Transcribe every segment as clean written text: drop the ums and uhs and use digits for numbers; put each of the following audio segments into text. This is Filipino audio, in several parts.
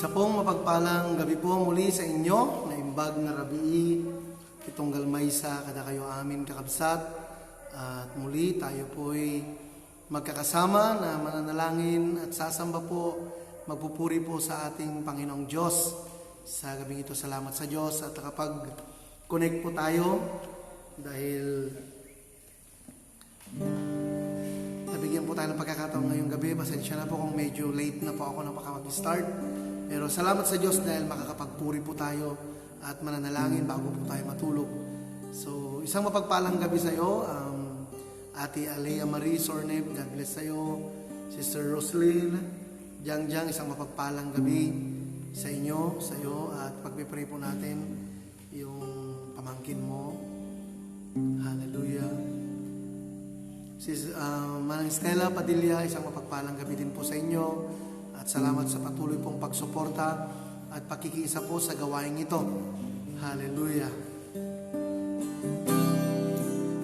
Isa pong mapagpalang gabi po muli sa inyo, na imbag na rabii, itong galmaysa kada kayo amin kakabsat. At muli tayo po'y magkakasama na mananalangin at sasamba po, magpupuri po sa ating Panginoong Diyos. Sa gabing ito, salamat sa Diyos at nakapag-connect po tayo dahil nabigyan po tayo ng pagkakataon ngayong gabi. Pasensya na po kung medyo late na po ako na mag-start. Pero salamat sa Diyos dahil makakapagpuri po tayo at mananalangin bago po tayo matulog. So, isang mapagpalang gabi sa iyo, Ate Alea Marie Sorneb, God bless sa iyo. Sister Roslyn, Jangjang, isang mapagpalang gabi sa iyo, at pagpipray po natin yung pamangkin mo. Hallelujah. Manang Stella Padilla, isang mapagpalang gabi din po sa inyo. At salamat sa patuloy pong pagsuporta at pakikiisa po sa gawain ito. Hallelujah.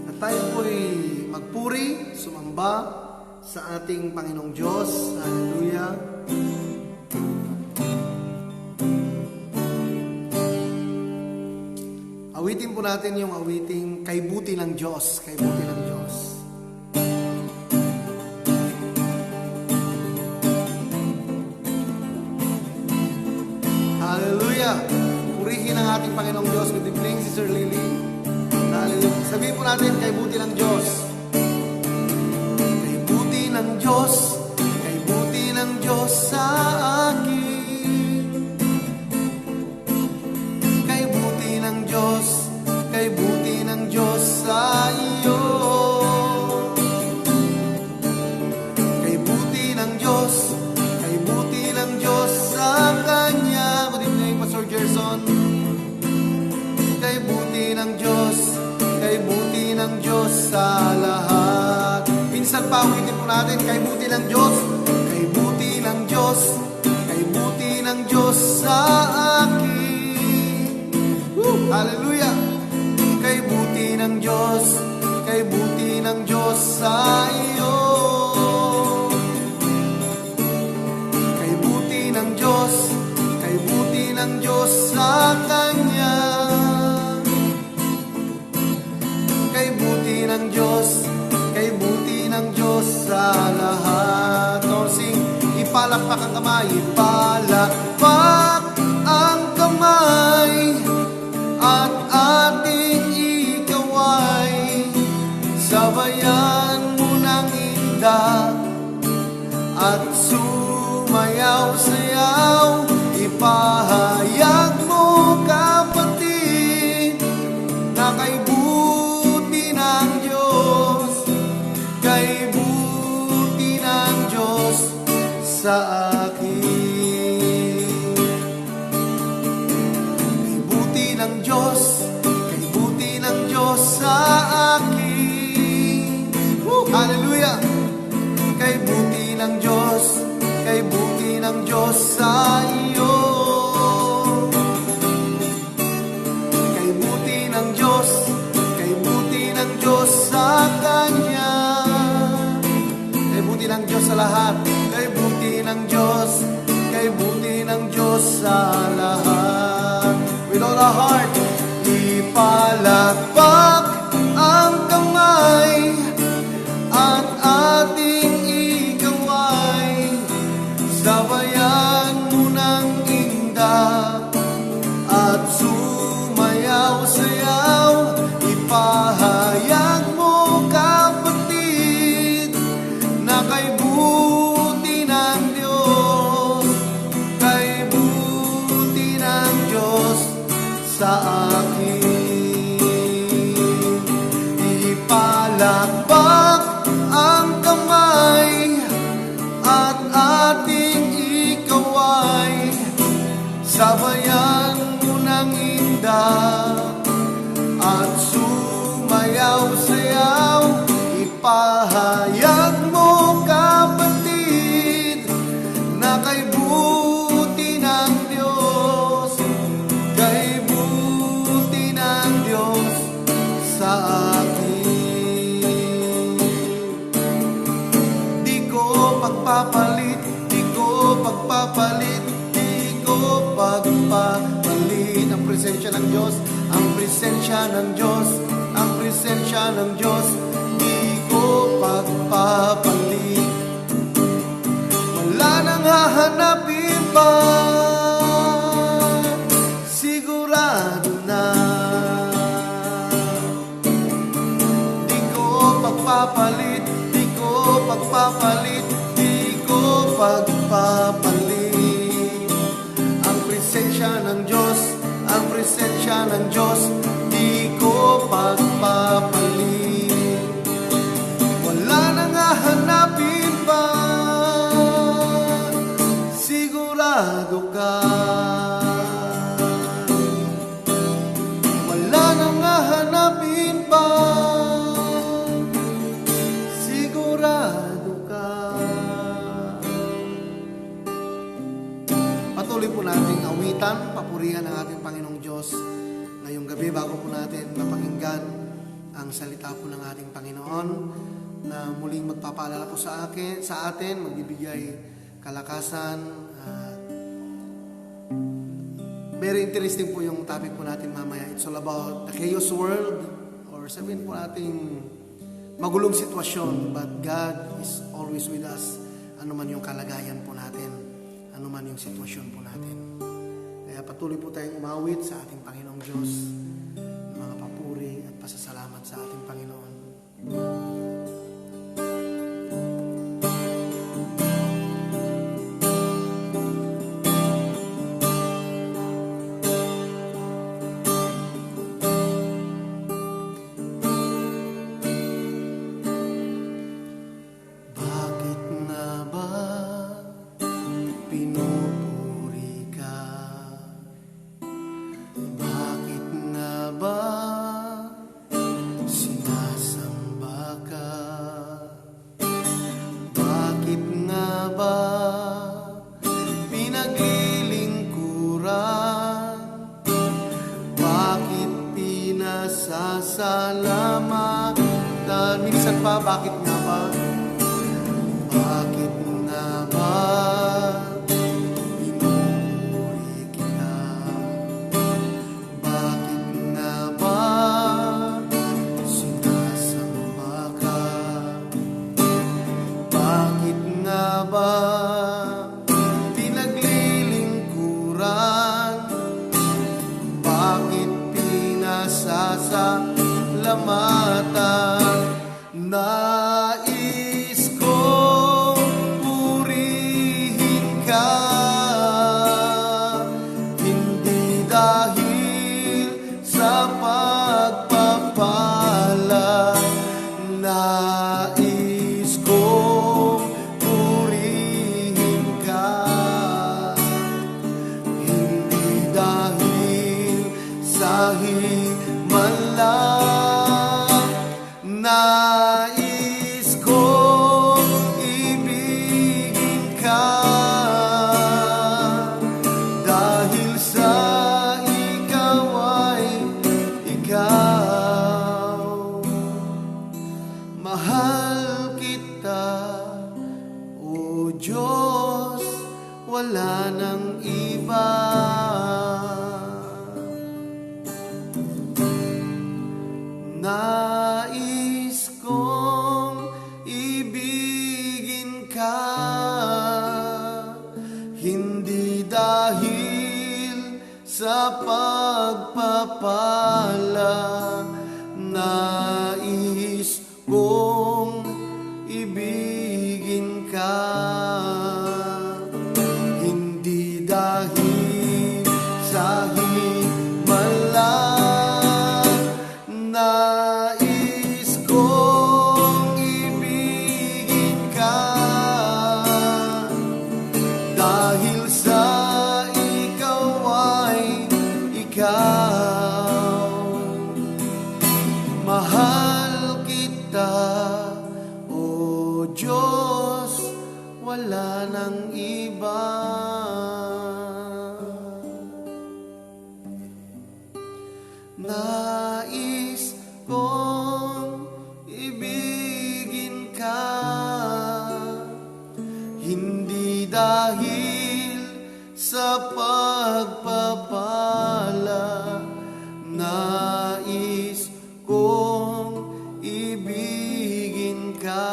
At tayo po'y magpuri, sumamba sa ating Panginoong Diyos. Hallelujah. Awitin po natin yung awiting Kay Buti ng Diyos. Kay Buti ng Diyos. Hallelujah! Purihin ang ating Panginoong Diyos. Good evening, Sister Lily. Hallelujah. Sabihin po natin, kay buti ng Diyos. Kay buti ng Diyos, kay buti ng Diyos sa akin. Kay buti ng Diyos, kay buti ng Diyos sa iyo. Kay buti ng Diyos, kay buti ng Diyos sa Kanya. Gerson. Kay buti ng Diyos, kay buti ng Diyos sa lahat. Minsan pa ulitin po natin, kay buti ng Diyos, kay buti ng Diyos, kay buti ng Diyos sa akin. Hallelujah! Kay buti ng Diyos, kay buti ng Diyos sa iyo. Kay buti ng Diyos, kay buti ng Diyos sa Kanya. Kay buti ng Diyos, kay buti ng Diyos sa lahat. Or sing, ipalakpak ang kamay, ipalakpak ang kamay, at ating ikaway, sabayan mo ng indah, at sumayaw-sayaw. Ipahayag mo, kapatid, na kay buti ng Diyos, kay buti ng Diyos sa akin. Kay buti ng Diyos, kay buti ng Diyos sa akin. Hallelujah! Kay buti ng Diyos, kay buti ng Diyos sa iyo. Kay buti ng Diyos, kay buti ng Diyos sa Kanya. Kay buti ng Diyos sa lahat. Kay buti ng Diyos, kay buti ng Diyos sa lahat. With all our heart, ipalakpak ang kamay, at ating sabayan mo ng indah, at sumayaw-sayaw. Ipahayag mo, kapatid, na kay buti ng Diyos, kay buti ng Diyos sa akin. Ipalakpak ang kamay, at ating ikaway, sabayan mo ng indah, at sumayaw-sayaw. Ipahayag mo, kapatid, na kay buti ng Diyos, kay buti ng Diyos sa akin. Di ko pagpapalit, di ko pagpapalit, di ko presensya ng Diyos, ang presensya ng Diyos, ang presensya ng Diyos, di ko pagpapalit. Wala nang hahanapin pa, sigurado na. Di ko pagpapalit, di ko pagpapalit, di ko pagpapalit. Ang presensya ng Diyos, ang presensya ng Diyos, di ko pagpapalit. Wala nang hahanapin pa, sigurado ka. Wala nang hahanapin pa, sigurado ka. Patuloy po nating awitan, papurihan ang ating Panginoong Diyos ngayong gabi bago po natin mapakinggan ang salita po ng ating Panginoon na muling magpapaalala po sa atin, magbibigay kalakasan. Very interesting po yung topic po natin mamaya. It's all about the chaos world, or sabihin po natin magulong sitwasyon, but God is always with us. Ano man yung kalagayan po natin, ano man yung sitwasyon po natin. Kaya patuloy po tayong umawit sa ating Panginoong Diyos, mga papuri at pasasalamat sa ating Panginoon. Salamatan. Minsan pa, bakit nga ba? Bakit nga ba pinupuri kita? Bakit nga ba sinasamba ka? Bakit nga ba pinaglilingkuran? Bakit pinasasalamatan? Nais kong purihin ka, hindi dahil sa pagpapala. Nais kong purihin ka, hindi dahil sa himala. Nais kong ibigin ka, dahil sa ikaw ay ikaw. Mahal kita, O Diyos, wala nang iba. Nais kong ibigin ka, hindi dahil sa pagpapala. Nais kong ibigin ka, hindi dahil sa himala. Nais kong ibigin ka, dahil sa ikaw ay ikaw. Mahal kita, O Diyos, wala nang iba. Nais kong ibigin ka, hindi dahil sa pagpapala. ka,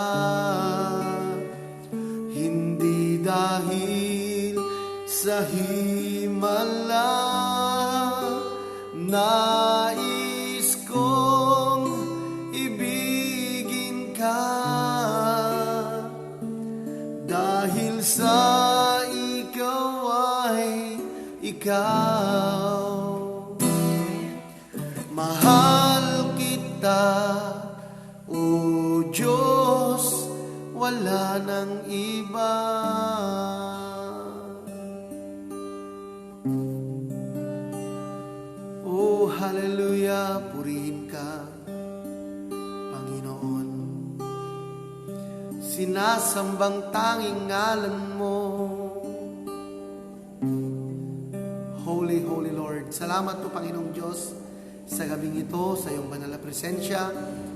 hindi dahil sa himala. Nais kong ibigin ka, dahil sa ikaw ay ikaw. Mahal kita, O Diyos, wala nang iba. Oh, hallelujah, purihin ka, Panginoon. Sinasambang tanging ngalan mo. Holy, holy Lord. Salamat po, Panginoong Diyos, sa gabing ito, sa iyong banal na presensya.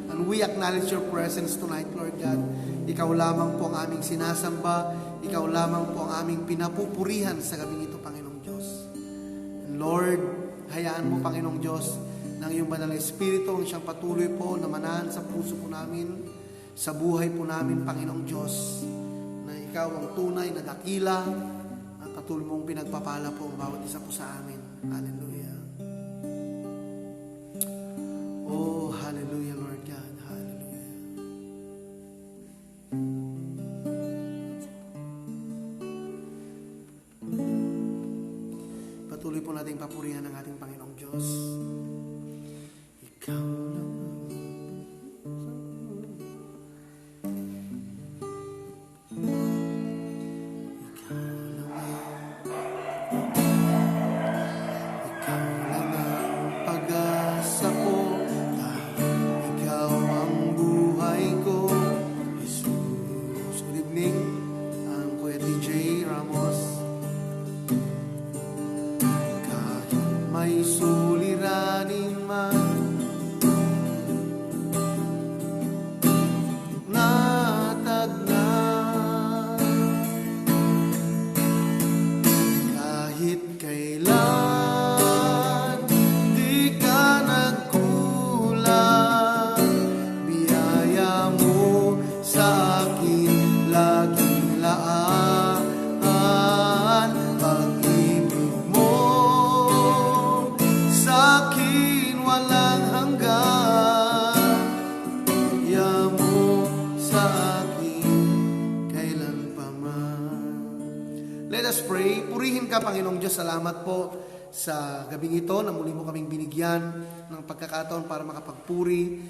And we acknowledge your presence tonight, Lord God. Ikaw lamang po ang aming sinasamba. Ikaw lamang po ang aming pinapupurihan sa gabing ito, Panginoong Diyos. And Lord, hayaan mo, Panginoong Diyos, ng iyong banal na Espiritu ang siyang patuloy po na manahan sa puso po namin, sa buhay po namin, Panginoong Diyos, na ikaw ang tunay na dakila at patuloy mong pinagpapala po ang bawat isa po sa amin. Hallelujah. Oh, hallelujah, Lord God. Hallelujah. Patuloy po nating papurihan ng ating Panginoong Diyos. Ikaw lang ang pag-asa ko, ikaw ang buhay ko, Jesus. Good evening, Kuya DJ Ramos. Kahit may suliranin man, natagnan, kahit kailan di ka nagkulang, biyaya mo sa akin laging laan. Pag-ibig mo sa akin walang hanggan, biyaya mo sa akin kailan pa man. Let us pray. Purihin ka, Panginoong Diyos. Salamat po sa gabing ito na muli mo kaming binigyan ng pagkakataon para makapagpuri,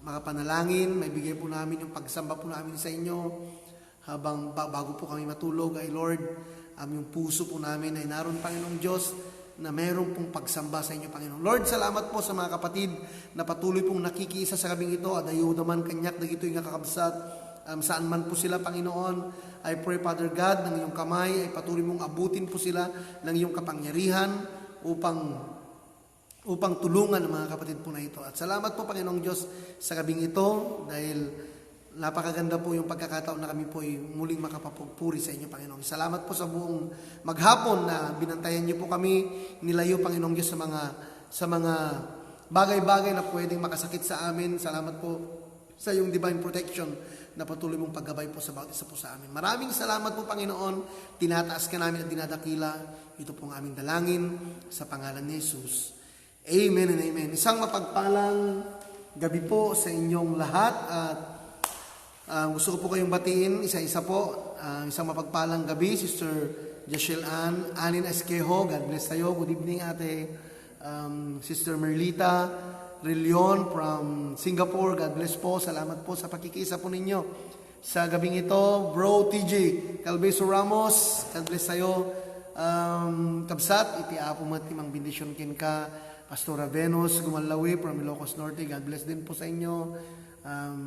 makapanalangin. May bigay po namin yung pagsamba po namin sa inyo habang bago po kami matulog. Ay Lord, yung puso po namin ay naroon, Panginoong Diyos, na mayroon pong pagsamba sa inyo, Panginoon. Lord, salamat po sa mga kapatid na patuloy pong nakikiisa sa gabing ito. Adayuda man kanyak, dagito yung kakabsat. Saan man po sila, Panginoon, I pray, Father God, ng iyong kamay ay patuloy mong abutin po sila ng iyong kapangyarihan upang tulungan ang mga kapatid po na ito. At salamat po, Panginoong Diyos, sa gabing ito dahil napakaganda po yung pagkakataon na kami po ay muling makapagpuri sa inyo, Panginoon. Salamat po sa buong maghapon na binantayan niyo po kami, nilayo, Panginoong Diyos, sa mga bagay-bagay na pwedeng makasakit sa amin. Salamat po sa iyong divine protection na patuloy mong paggabay po sa bawat isa po sa amin. Maraming salamat po, Panginoon. Tinataas ka namin at dinadakila. Ito pong aming dalangin sa pangalan ni Jesus. Amen and amen. Isang mapagpalang gabi po sa inyong lahat at gusto ko po kayong batiin isa-isa po. Isang mapagpalang gabi, Sister Jashel Anin Esquejo. God bless tayo. Good evening, Ate Sister Merlita Rillion from Singapore. God bless po. Salamat po sa pakikisa po ninyo sa gabing ito. Bro TJ Calveso Ramos, God bless tayo. Kabsat, iti apo matimang bendisyon kin ka. Pastora Venus Gumalawi from Ilocos Norte, God bless din po sa inyo.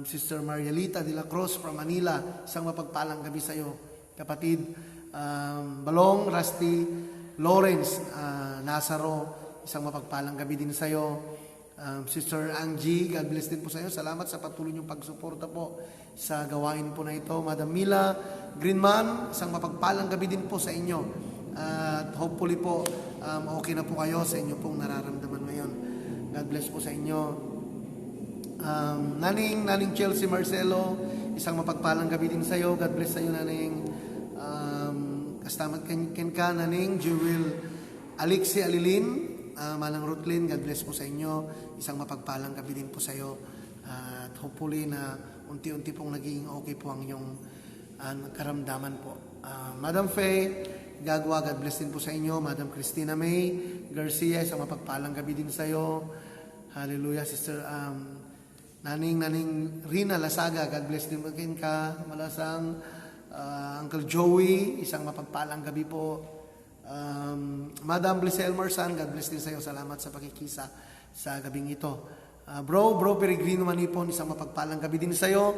Sister Marielita de la Cruz from Manila, isang mapagpalang gabi sa iyo. Kapatid Balong Rusty Lawrence Nazaro, isang mapagpalang gabi din sa iyo. Sister Angie, God bless din po sa iyo. Salamat sa patuloy niyong pagsuporta po sa gawain po na ito. Madam Mila Greenman, isang mapagpalang gabi din po sa inyo. At hopefully po okay na po kayo sa inyo pong nararamdaman ngayon. God bless po sa inyo. Naning Chelsea Marcelo, isang mapagpalang gabi din sa iyo. God bless sa iyo, Naning. Kastamat ken ka, Naning Jewel Alexi Alilin, Manang Rutlin, God bless po sa inyo. Isang mapagpalang gabi din po sa iyo. At hopefully na unti-unti pong naging okay po ang inyong karamdaman po. Madam Faye Gagwa, God bless din po sa inyo. Madam Christina May Garcia, isang mapagpalang gabi din sa iyo. Hallelujah. Sister Naning Rina Lasaga, God bless din po ka. Malasang Uncle Joey, isang mapagpalang gabi po. Madam Blisel Marsan, God bless din sa iyo. Salamat sa pakikisa sa gabing ito. Bro Peregrino Manipon, isang mapagpalang gabi din sa iyo.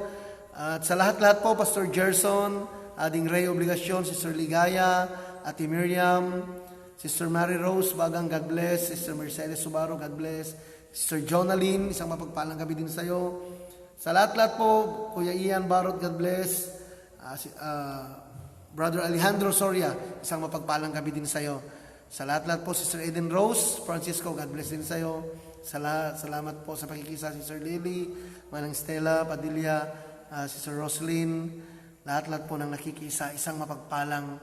At sa lahat-lahat po, Pastor Gerson, Ading Ray Obligasyon, Sister Ligaya, Ate Miriam, Sister Mary Rose Bagang, God bless. Sister Mercedes Subaro, God bless. Sister Jonalyn, isang mapagpalang gabi din sa iyo. Sa lahat-lahat po, Kuya Ian Barot, God bless. Brother Alejandro Soria, isang mapagpalang gabi din sa iyo. Sa lahat-lahat po, Sister Eden Rose Francisco, God bless din sa iyo. Salamat po sa pakikisa, Sister Lily, Manang Stella Padilla, Sister Roslyn, lahat-lahat po ng nakikisa, isang mapagpalang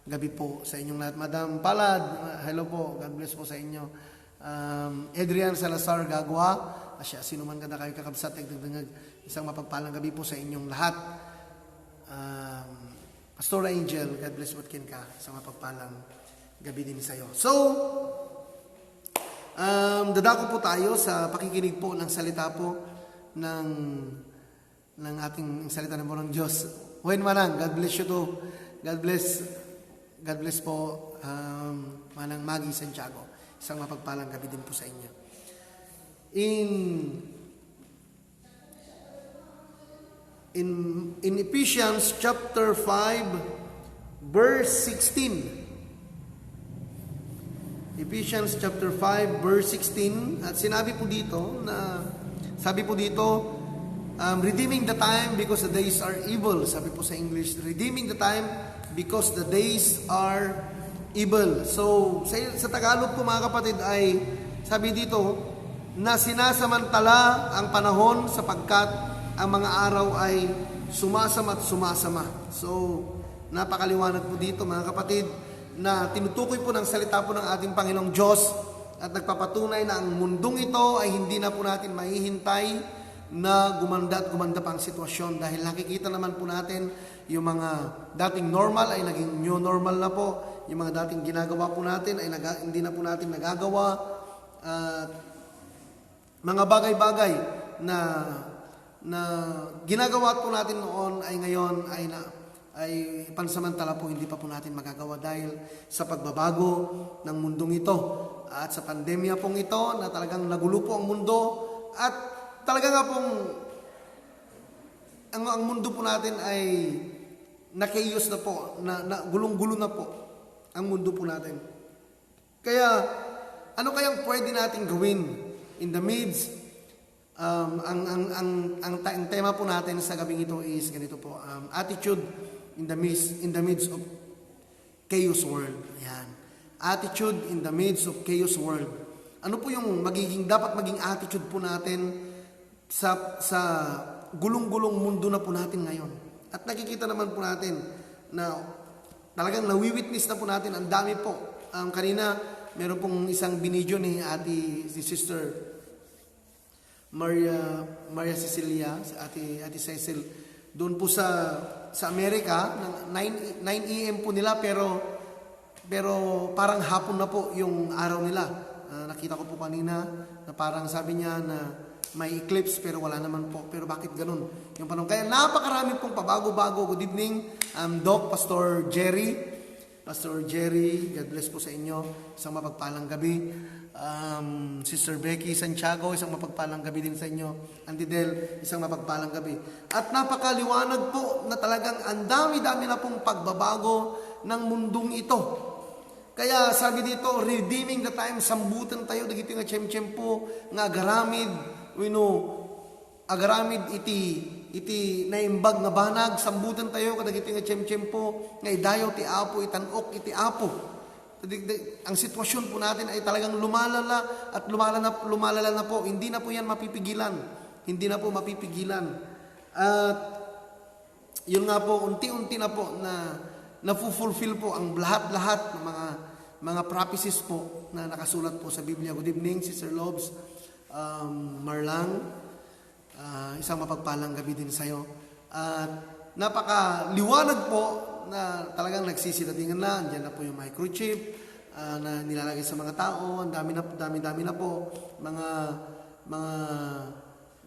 gabi po sa inyong lahat. Madam Palad, hello po, God bless po sa inyo. Adrian Salazar Gagwa, asya, sino man kada kayo kakabsat, isang mapagpalang gabi po sa inyong lahat. Pastor Angel, God bless po kin ka, isang mapagpalang gabi din sa iyo. So, dadako po tayo sa pakikinig po ng salita po ng ating salita ng Panginoong Diyos. Huwag manang, God bless you too. God bless po, Manang Maggie Santiago. Isang mapagpalang gabi din po sa inyo. In Ephesians chapter 5, verse 16. Ephesians chapter 5, verse 16. At sinabi po dito, redeeming the time because the days are evil. Sabi po sa English, redeeming the time because the days are evil. So, sa Tagalog po mga kapatid ay, sabi dito, na sinasamantala ang panahon sapagkat ang mga araw ay sumasama at sumasama. So, napakaliwanag po dito mga kapatid, na tinutukoy po ng salita po ng ating Panginoong Diyos at nagpapatunay na ang mundong ito ay hindi na po natin mahihintay na gumanda at gumanda pa ang sitwasyon dahil nakikita naman po natin yung mga dating normal ay naging new normal na po. Yung mga dating ginagawa po natin ay hindi na po natin nagagawa. Mga bagay-bagay na ginagawa po natin noon ay ngayon ay pansamantala po hindi pa po natin magagawa dahil sa pagbabago ng mundong ito at sa pandemya pong ito na talagang nagulo po ang mundo at talaga nga pong ang mundo po natin ay na-chaos na po, na gulong-gulo na po ang mundo po natin. Kaya ano kayang pwede nating gawin in the midst ang tema po natin sa gabing ito is ganito po, attitude in the midst of chaos world. Ayan. Attitude in the midst of chaos world. Ano po yung dapat maging attitude po natin sa gulong-gulong mundo na po natin ngayon. At nakikita naman po natin na talagang nawiwitness na po natin ang dami po. Kanina meron pong isang binidyo si Sister Maria Cecilia, Ate Cecil, doon po sa Amerika, 9 AM po nila pero parang hapon na po yung araw nila. Nakita ko po kanina na parang sabi niya na may eclipse pero wala naman po. Pero bakit ganun? Yung panong kaya napakarami pong pabago-bago. Good evening, Doc, Pastor Jerry, God bless po sa inyo. Isang mapagpalang gabi. Sister Becky Santiago, isang mapagpalang gabi din sa inyo. Auntie Del, isang mapagpalang gabi. At napakaliwanag po na talagang ang dami-dami na pong pagbabago ng mundong ito. Kaya sabi dito, redeeming the time, sambutan tayo, dagiti nga tiyem-tiyem po, nga agaramid, agaramid iti naimbag nga banag, sambutan tayo, kadagiti nga tiyem-tiyem po, nga idayo ti apo, itanok iti apo. Ang sitwasyon po natin ay talagang lumalala na po, hindi na po yan mapipigilan. Hindi na po mapipigilan. At yun nga po, unti-unti na po na fulfill po ang lahat-lahat ng mga prophecies po na nakasulat po sa Biblia. Good evening, Sister Lobs, Marlang. Isang mapagpalang gabi din sa'yo. At napakaliwanag po na talagang nagsisidatingan na. Andiyan na po yung microchip na nilalagay sa mga tao. Ang dami na po.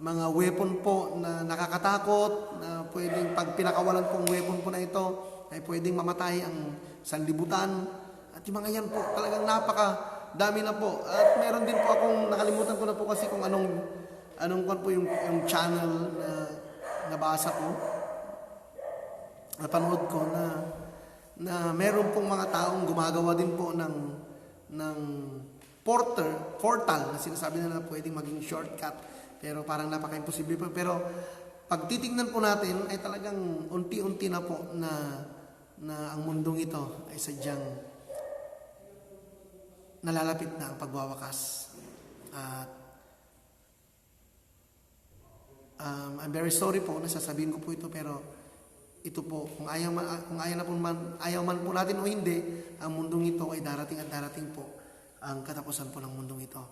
Mga weapon po na nakakatakot, na pwedeng pag pinakawalan pong weapon po na ito, ay pwedeng mamatay ang sanlibutan. At yung mga yan po, talagang napaka-dami na po. At meron din po akong, nakalimutan ko na po kasi kung anong po yung channel na nabasa ko, napanood ko na meron pong mga taong gumagawa din po ng portal na sinasabi na pwedeng maging shortcut, pero parang napaka-imposible po. Pero pag titingnan po natin ay talagang unti-unti na po na ang mundong ito ay sadyang nalalapit na ang pagwawakas. At I'm very sorry po na sasabihin ko po ito, pero ito po, kung ayaw man po natin o hindi, ang mundong ito ay darating at darating po ang katapusan po ng mundong ito.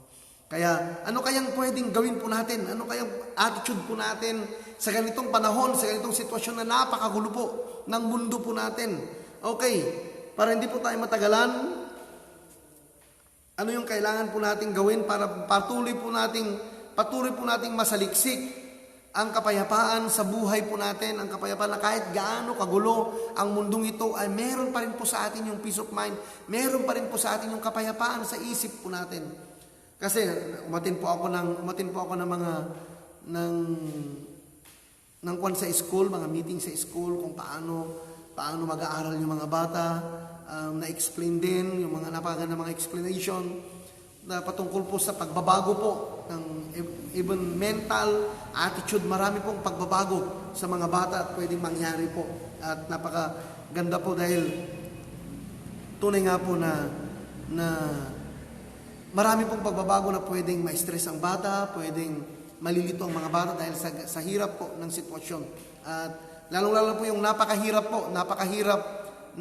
Kaya ano kayang pwedeng gawin po natin? Ano kayang attitude po natin sa ganitong panahon, sa ganitong sitwasyon na napakagulo po ng mundo po natin? Okay, para hindi po tayo matagalan, ano yung kailangan po natin gawin para patuloy po nating masaliksik ang kapayapaan sa buhay po natin, ang kapayapaan na kahit gaano kagulo ang mundong ito, ay meron pa rin po sa atin yung peace of mind, meron pa rin po sa atin yung kapayapaan sa isip po natin. Kasi umatin po ako ng mga ng kwan sa school, mga meeting sa school kung paano mag-aaral yung mga bata, na-explain din yung mga napakaganda mga explanation na patungkol po sa pagbabago po ng even mental attitude. Marami pong pagbabago sa mga bata at pwedeng mangyari po. At napakaganda po dahil tunay nga po na marami pong pagbabago na pwedeng ma-stress ang bata, pwedeng malilito ang mga bata dahil sa hirap po ng sitwasyon. At lalong-lalo po yung napakahirap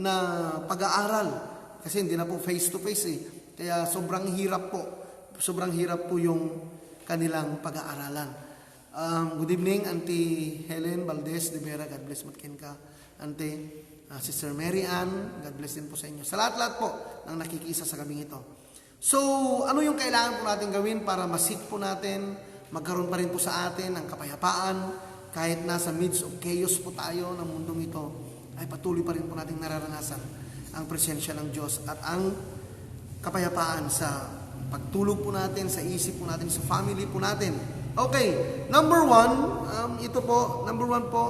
na pag-aaral. Kasi hindi na po face-to-face eh. Kaya sobrang hirap po yung kanilang pag-aaralan. Good evening, Auntie Helen Valdez de Vera, God bless matkin ka. Auntie Sister Mary Ann, God bless din po sa inyo. Sa lahat-lahat po ng nakikisa sa gabing ito. So, ano yung kailangan po natin gawin para masik po natin, magkaroon pa rin po sa atin ng kapayapaan, kahit nasa midst of chaos po tayo ng mundong ito, ay patuloy pa rin po natin nararanasan ang presensya ng Diyos at ang kapayapaan sa pagtulog po natin, sa isip po natin, sa family po natin. Okay, number one po,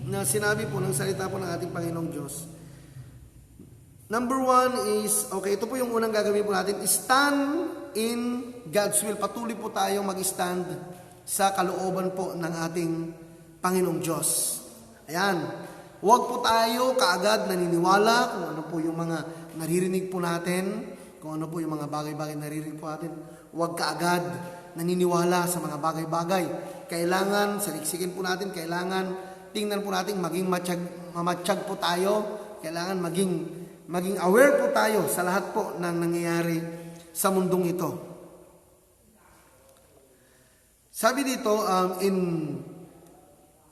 na sinabi po ng salita po ng ating Panginoong Diyos. Number one is, okay, ito po yung unang gagawin po natin, stand in God's will. Patuloy po tayong mag-stand sa kalooban po ng ating Panginoong Diyos. Ayan, huwag po tayo kaagad naniniwala kung ano po yung mga naririnig po natin, kung ano po yung mga bagay-bagay naririnig po natin. Huwag kaagad naniniwala sa mga bagay-bagay. Kailangan, saliksikin po natin, kailangan tingnan po natin, maging mamatsyag po tayo, kailangan maging aware po tayo sa lahat po ng nangyayari sa mundong ito. Sabi dito,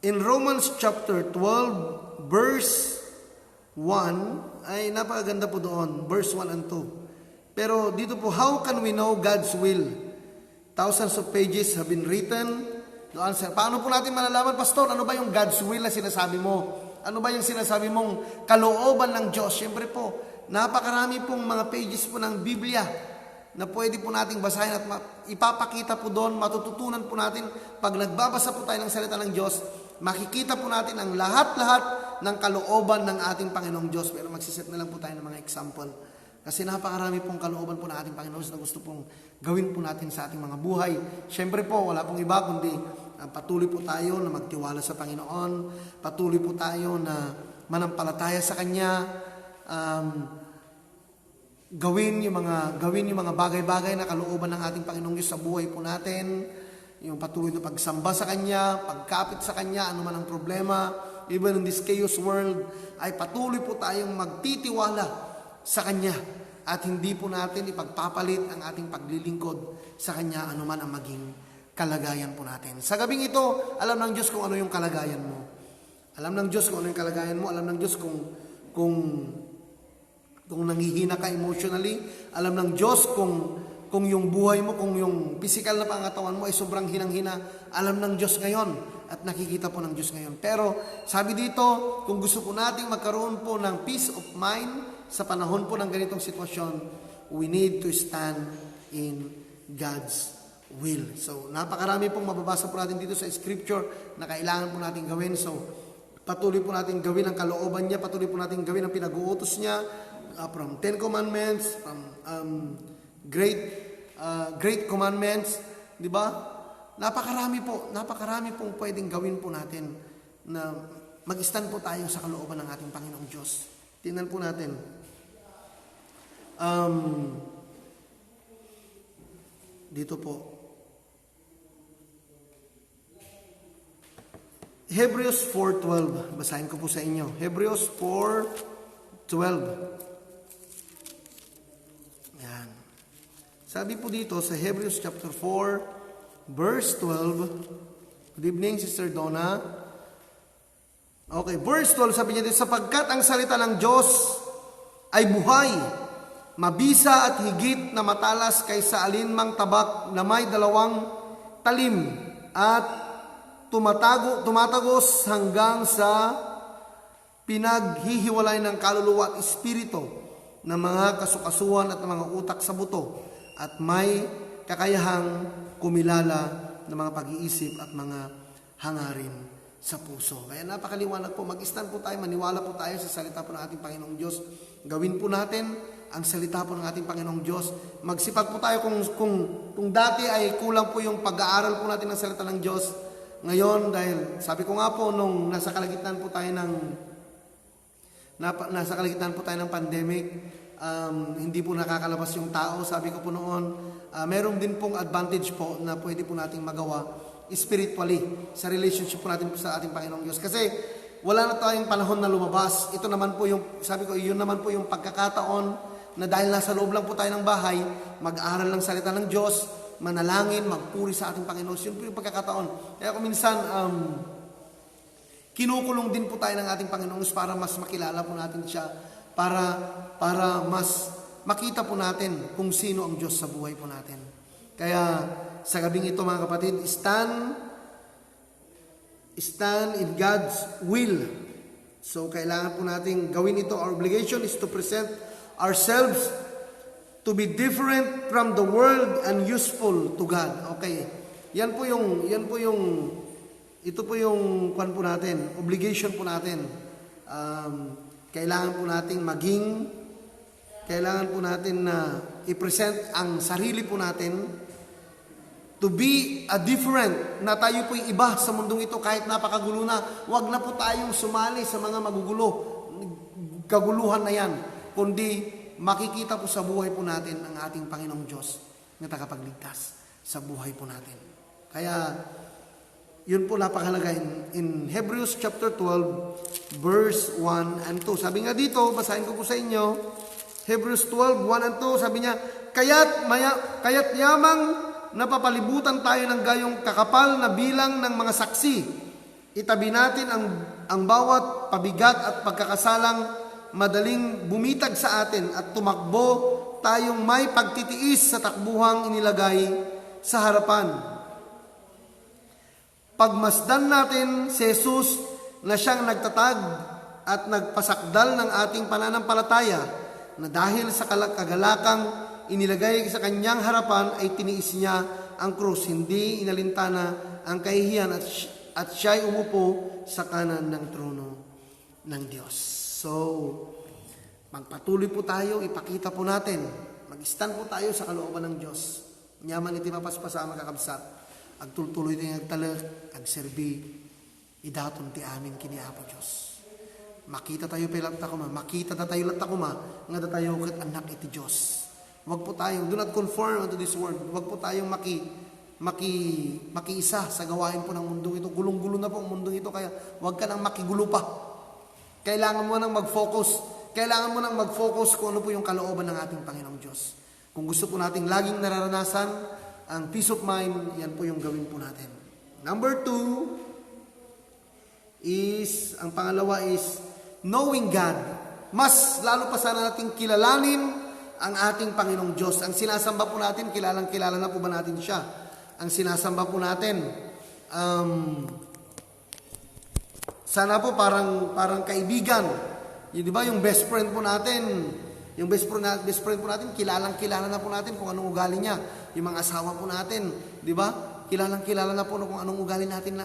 in Romans chapter 12, verse 1, ay napakaganda po doon, verse 1 and 2. Pero dito po, how can we know God's will? Thousands of pages have been written. Doon, paano po natin malalaman, Pastor, ano ba yung God's will na sinasabi mo? Ano ba yung sinasabi mong kalooban ng Diyos? Siyempre po, napakarami pong mga pages po ng Biblia na pwede po nating basahin at ipapakita po doon, matututunan po natin. Pag nagbabasa po tayo ng salita ng Diyos, makikita po natin ang lahat-lahat ng kalooban ng ating Panginoong Diyos. Pero magsiset na lang po tayo ng mga example. Kasi napakarami pong kalooban po ng ating Panginoon na gusto pong gawin po natin sa ating mga buhay. Siyempre po, wala pong iba kundi patuloy po tayo na magtiwala sa Panginoon. Patuloy po tayo na manampalataya sa Kanya. Gawin yung mga bagay-bagay na kalooban ng ating Panginoong Diyos sa buhay po natin. yung patuloy na pagsamba sa Kanya, pagkapit sa Kanya, ano man ang problema, even in this chaos world, ay patuloy po tayong magtitiwala sa Kanya at hindi po natin ipagpapalit ang ating paglilingkod sa Kanya, ano man ang maging kalagayan po natin. Sa gabing ito, alam ng Diyos kung ano yung kalagayan mo. Alam ng Diyos kung ano yung kalagayan mo. Alam ng Diyos kung nanghihina ka emotionally. Alam ng Diyos kung yung buhay mo, kung yung physical na pangatawan mo ay sobrang hinang-hina, alam ng Diyos ngayon at nakikita po ng Diyos ngayon. Pero sabi dito, kung gusto po nating magkaroon po ng peace of mind sa panahon po ng ganitong sitwasyon, we need to stand in God's will. So napakarami pong mababasa po natin dito sa scripture na kailangan po natin gawin. So patuloy po natin gawin ang kalooban niya, patuloy po natin gawin ang pinag-uutos niya, from 10 commandments, from great commandments, di ba? Napakarami pong pwedeng gawin po natin na mag-stand po tayo sa kalooban ng ating Panginoong Diyos. Tingnan po natin. Dito po. Hebrews 4:12. Basahin ko po sa inyo. Hebrews 4:12. Sabi po dito sa Hebrews chapter 4, verse 12. Good evening, Sister Donna. Okay, verse 12, sabi niya dito, sapagkat ang salita ng Diyos ay buhay, mabisa at higit na matalas kaysa alinmang tabak na may 2 talim at tumatagos hanggang sa pinaghihiwalay ng kaluluwa at espiritu ng mga kasukasuhan at ng mga utak sa buto, at may kakayahang kumilala ng mga pag-iisip at mga hangarin sa puso. Kaya napakaliwanag po, mag-stand po tayo, maniwala po tayo sa salita po ng ating Panginoong Diyos. Gawin po natin ang salita po ng ating Panginoong Diyos. Magsipag po tayo kung dati ay kulang po yung pag-aaral po natin ng salita ng Diyos. Ngayon, dahil sabi ko nga po, nung nasa kalagitnaan po tayo ng pandemic, hindi po nakakalabas yung tao. Sabi ko po noon, meron din pong advantage po na pwede po nating magawa spiritually sa relationship po natin sa ating Panginoong Diyos. Kasi wala na tayong panahon na lumabas. Ito naman po yung, sabi ko, yun naman po yung pagkakataon na dahil nasa loob lang po tayo ng bahay, mag-aaral ng salita ng Diyos, manalangin, magpuri sa ating Panginoon. Yun po yung pagkakataon. Kaya kung minsan, kinukulong din po tayo ng ating Panginoon para mas makilala po natin siya, para mas makita po natin kung sino ang Diyos sa buhay po natin. Kaya sa gabing ito mga kapatid, stand in God's will. So kailangan po natin gawin ito. Our obligation is to present ourselves to be different from the world and useful to God. Okay. Ito po yung kwan po natin, obligation po natin. Kailangan po natin na i-present ang sarili po natin to be a different, na tayo po'y iba sa mundong ito kahit napakagulo na. Huwag na po tayong sumali sa mga kaguluhan na yan, kundi makikita po sa buhay po natin ang ating Panginoong Diyos na tagapagligtas sa buhay po natin. Kaya yun po napakahalaga in Hebrews chapter 12 verse 1 and 2. Sabi nga dito, basahin ko po sa inyo, Hebrews 12, 1 and 2, sabi niya, kaya't yamang napapalibutan tayo ng gayong kakapal na bilang ng mga saksi. Itabi natin ang bawat pabigat at pagkakasalang madaling bumitag sa atin at tumakbo tayong may pagtitiis sa takbuhang inilagay sa harapan. Pagmasdan natin si Jesus na siyang nagtatag at nagpasakdal ng ating pananampalataya, na dahil sa kagalakang inilagay sa kanyang harapan ay tiniis niya ang krus, hindi inalintana ang kahihiyan at siya'y umupo sa kanan ng trono ng Diyos. So, magpatuloy po tayo, ipakita po natin, mag-stand po tayo sa kalooban ng Diyos. Nyaman iti mapaspasa ang makakabsat. Agtultuloy na agtalag, agserbi, idaton ti amin kini Apo Diyos. Makita tayo pelata kuma, makita na tayo lata kuma, nga da tayo kat anak iti Diyos. Huwag po tayong, do not conform unto this world. Huwag po tayong makiisa sa gawain po ng mundong ito. Gulong-gulo na po ang mundong ito, kaya huwag ka nang makigulo pa. Kailangan mo nang mag-focus. Kailangan mo nang mag-focus kung ano po yung kalooban ng ating Panginoong Diyos. Kung gusto po nating laging nararanasan ang peace of mind, yan po yung gawin po natin. Number 2 is, ang pangalawa is, knowing God. Mas lalo pa sana nating kilalanin ang ating Panginoong Diyos. Ang sinasamba po natin, kilala na po ba natin siya? Ang sinasamba po natin, sana po parang kaibigan. Yung, di ba, yung best friend po natin, best friend po natin, kilala na po natin kung anong ugali niya. Yung mga asawa po natin, di ba? Kilala na po kung anong ugali natin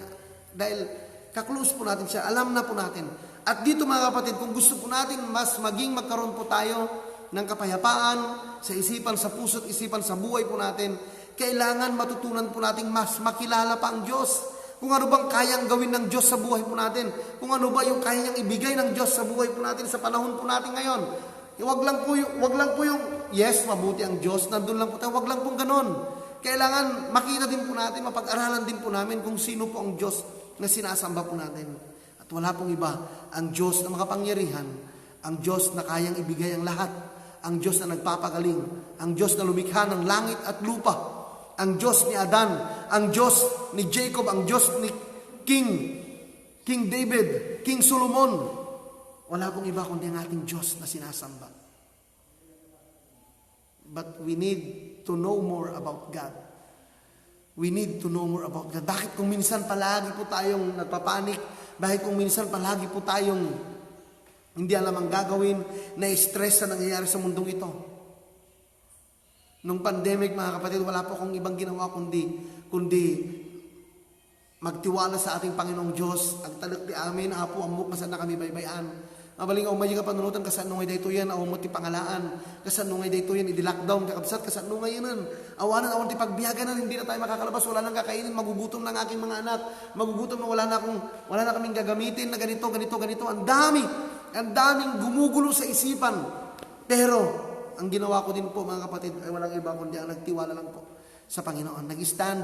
dahil kaklose po natin siya, alam na po natin. At dito mga kapatid, kung gusto po natin mas magkaroon po tayo ng kapayapaan sa isipan, sa puso't isipan, sa buhay po natin, kailangan matutunan po natin mas makilala pa ang Diyos. Kung ano bang kayang gawin ng Diyos sa buhay po natin. Kung ano ba yung kaya niyang ibigay ng Diyos sa buhay po natin sa panahon po natin ngayon. Wag lang po yung yes, mabuti ang Diyos, nandun lang po tayo. Wag lang pong ganon. Kailangan makita din po natin, mapag-aralan din po namin kung sino po ang Diyos na sinasamba po natin. At wala pong iba, ang Diyos na makapangyarihan, ang Diyos na kayang ibigay ang lahat, ang Diyos na nagpapagaling, ang Diyos na lumikha ng langit at lupa, ang Diyos ni Adan, ang Diyos ni Jacob, ang Diyos ni King David, King Solomon. Wala pong iba kundi ang ating Diyos na sinasamba. But we need to know more about God. We need to know more about God. Bakit kung minsan palagi po tayong nagpapanik? Bakit kung minsan palagi po tayong hindi alam ang gagawin, na-stress na nangyayari sa mundong ito? Nung pandemic, mga kapatid, wala po akong ibang ginawa kundi magtiwala sa ating Panginoong Diyos. Ang talak di amin, apo amok, masan na kami baybayan. Mabaling umay ka panunutan, kasan nungay dayto yan, awamot ti pangalaan. Kasan nungay dayto yan, idi-lockdown, kakabsat, kasan nungay yanan. Awanan ti pagbiyagan na, hindi na tayo makakalabas, wala nang kakainin, magugutom ng aking mga anak. Magugutom na wala na kaming gagamitin na ganito. Ang daming gumugulo sa isipan. Pero, ang ginawa ko din po mga kapatid ay walang iba kundi ang nagtiwala lang po sa Panginoon. Nag-stand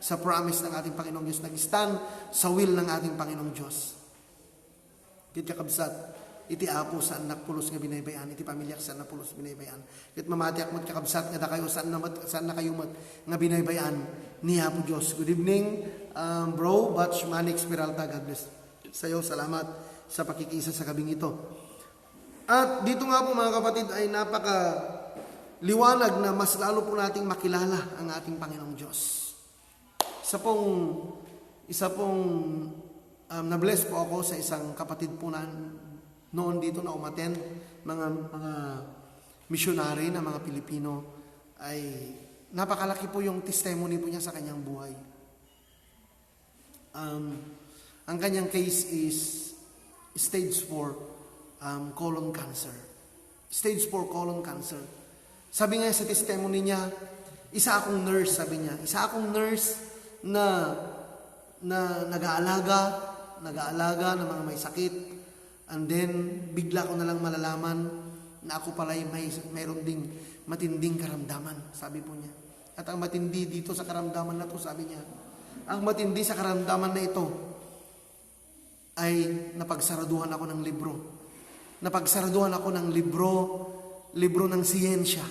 sa promise ng ating Panginoong Diyos. Nag-stand sa will ng ating Panginoong Diyos. Kit kakabsat, iti apo saan nakpulos nga binaybayan, iti pamilyak saan napulos binaybayan. Kit mamatiak mo't kakabsat nga da kayo saan na kayo mat nga binaybayan ni Apo Diyos. Good evening, bro, Batch Manix Peralta. God bless sa'yo. Salamat sa pakikisa sa gabing ito. At dito nga po mga kapatid ay napaka-liwanag na mas lalo po nating makilala ang ating Panginoong Diyos. Isa pong na-bless po ako sa isang kapatid po na noon dito na umattend, mga missionary na mga Pilipino, ay napakalaki po yung testimony po niya sa kanyang buhay. Ang kanyang case is stage 4 colon cancer. Stage 4 colon cancer. Sabi nga sa testimony niya, isa akong nurse, sabi niya. Isa akong nurse na nag-aalaga ng mga may sakit. And then, bigla ko na lang malalaman na ako pala mayroon ding matinding karamdaman, sabi po niya. At ang matindi dito sa karamdaman na to, sabi niya, ang matindi sa karamdaman na ito ay napagsaraduhan ako ng libro. Napagsaraduhan ako ng libro ng siyensya.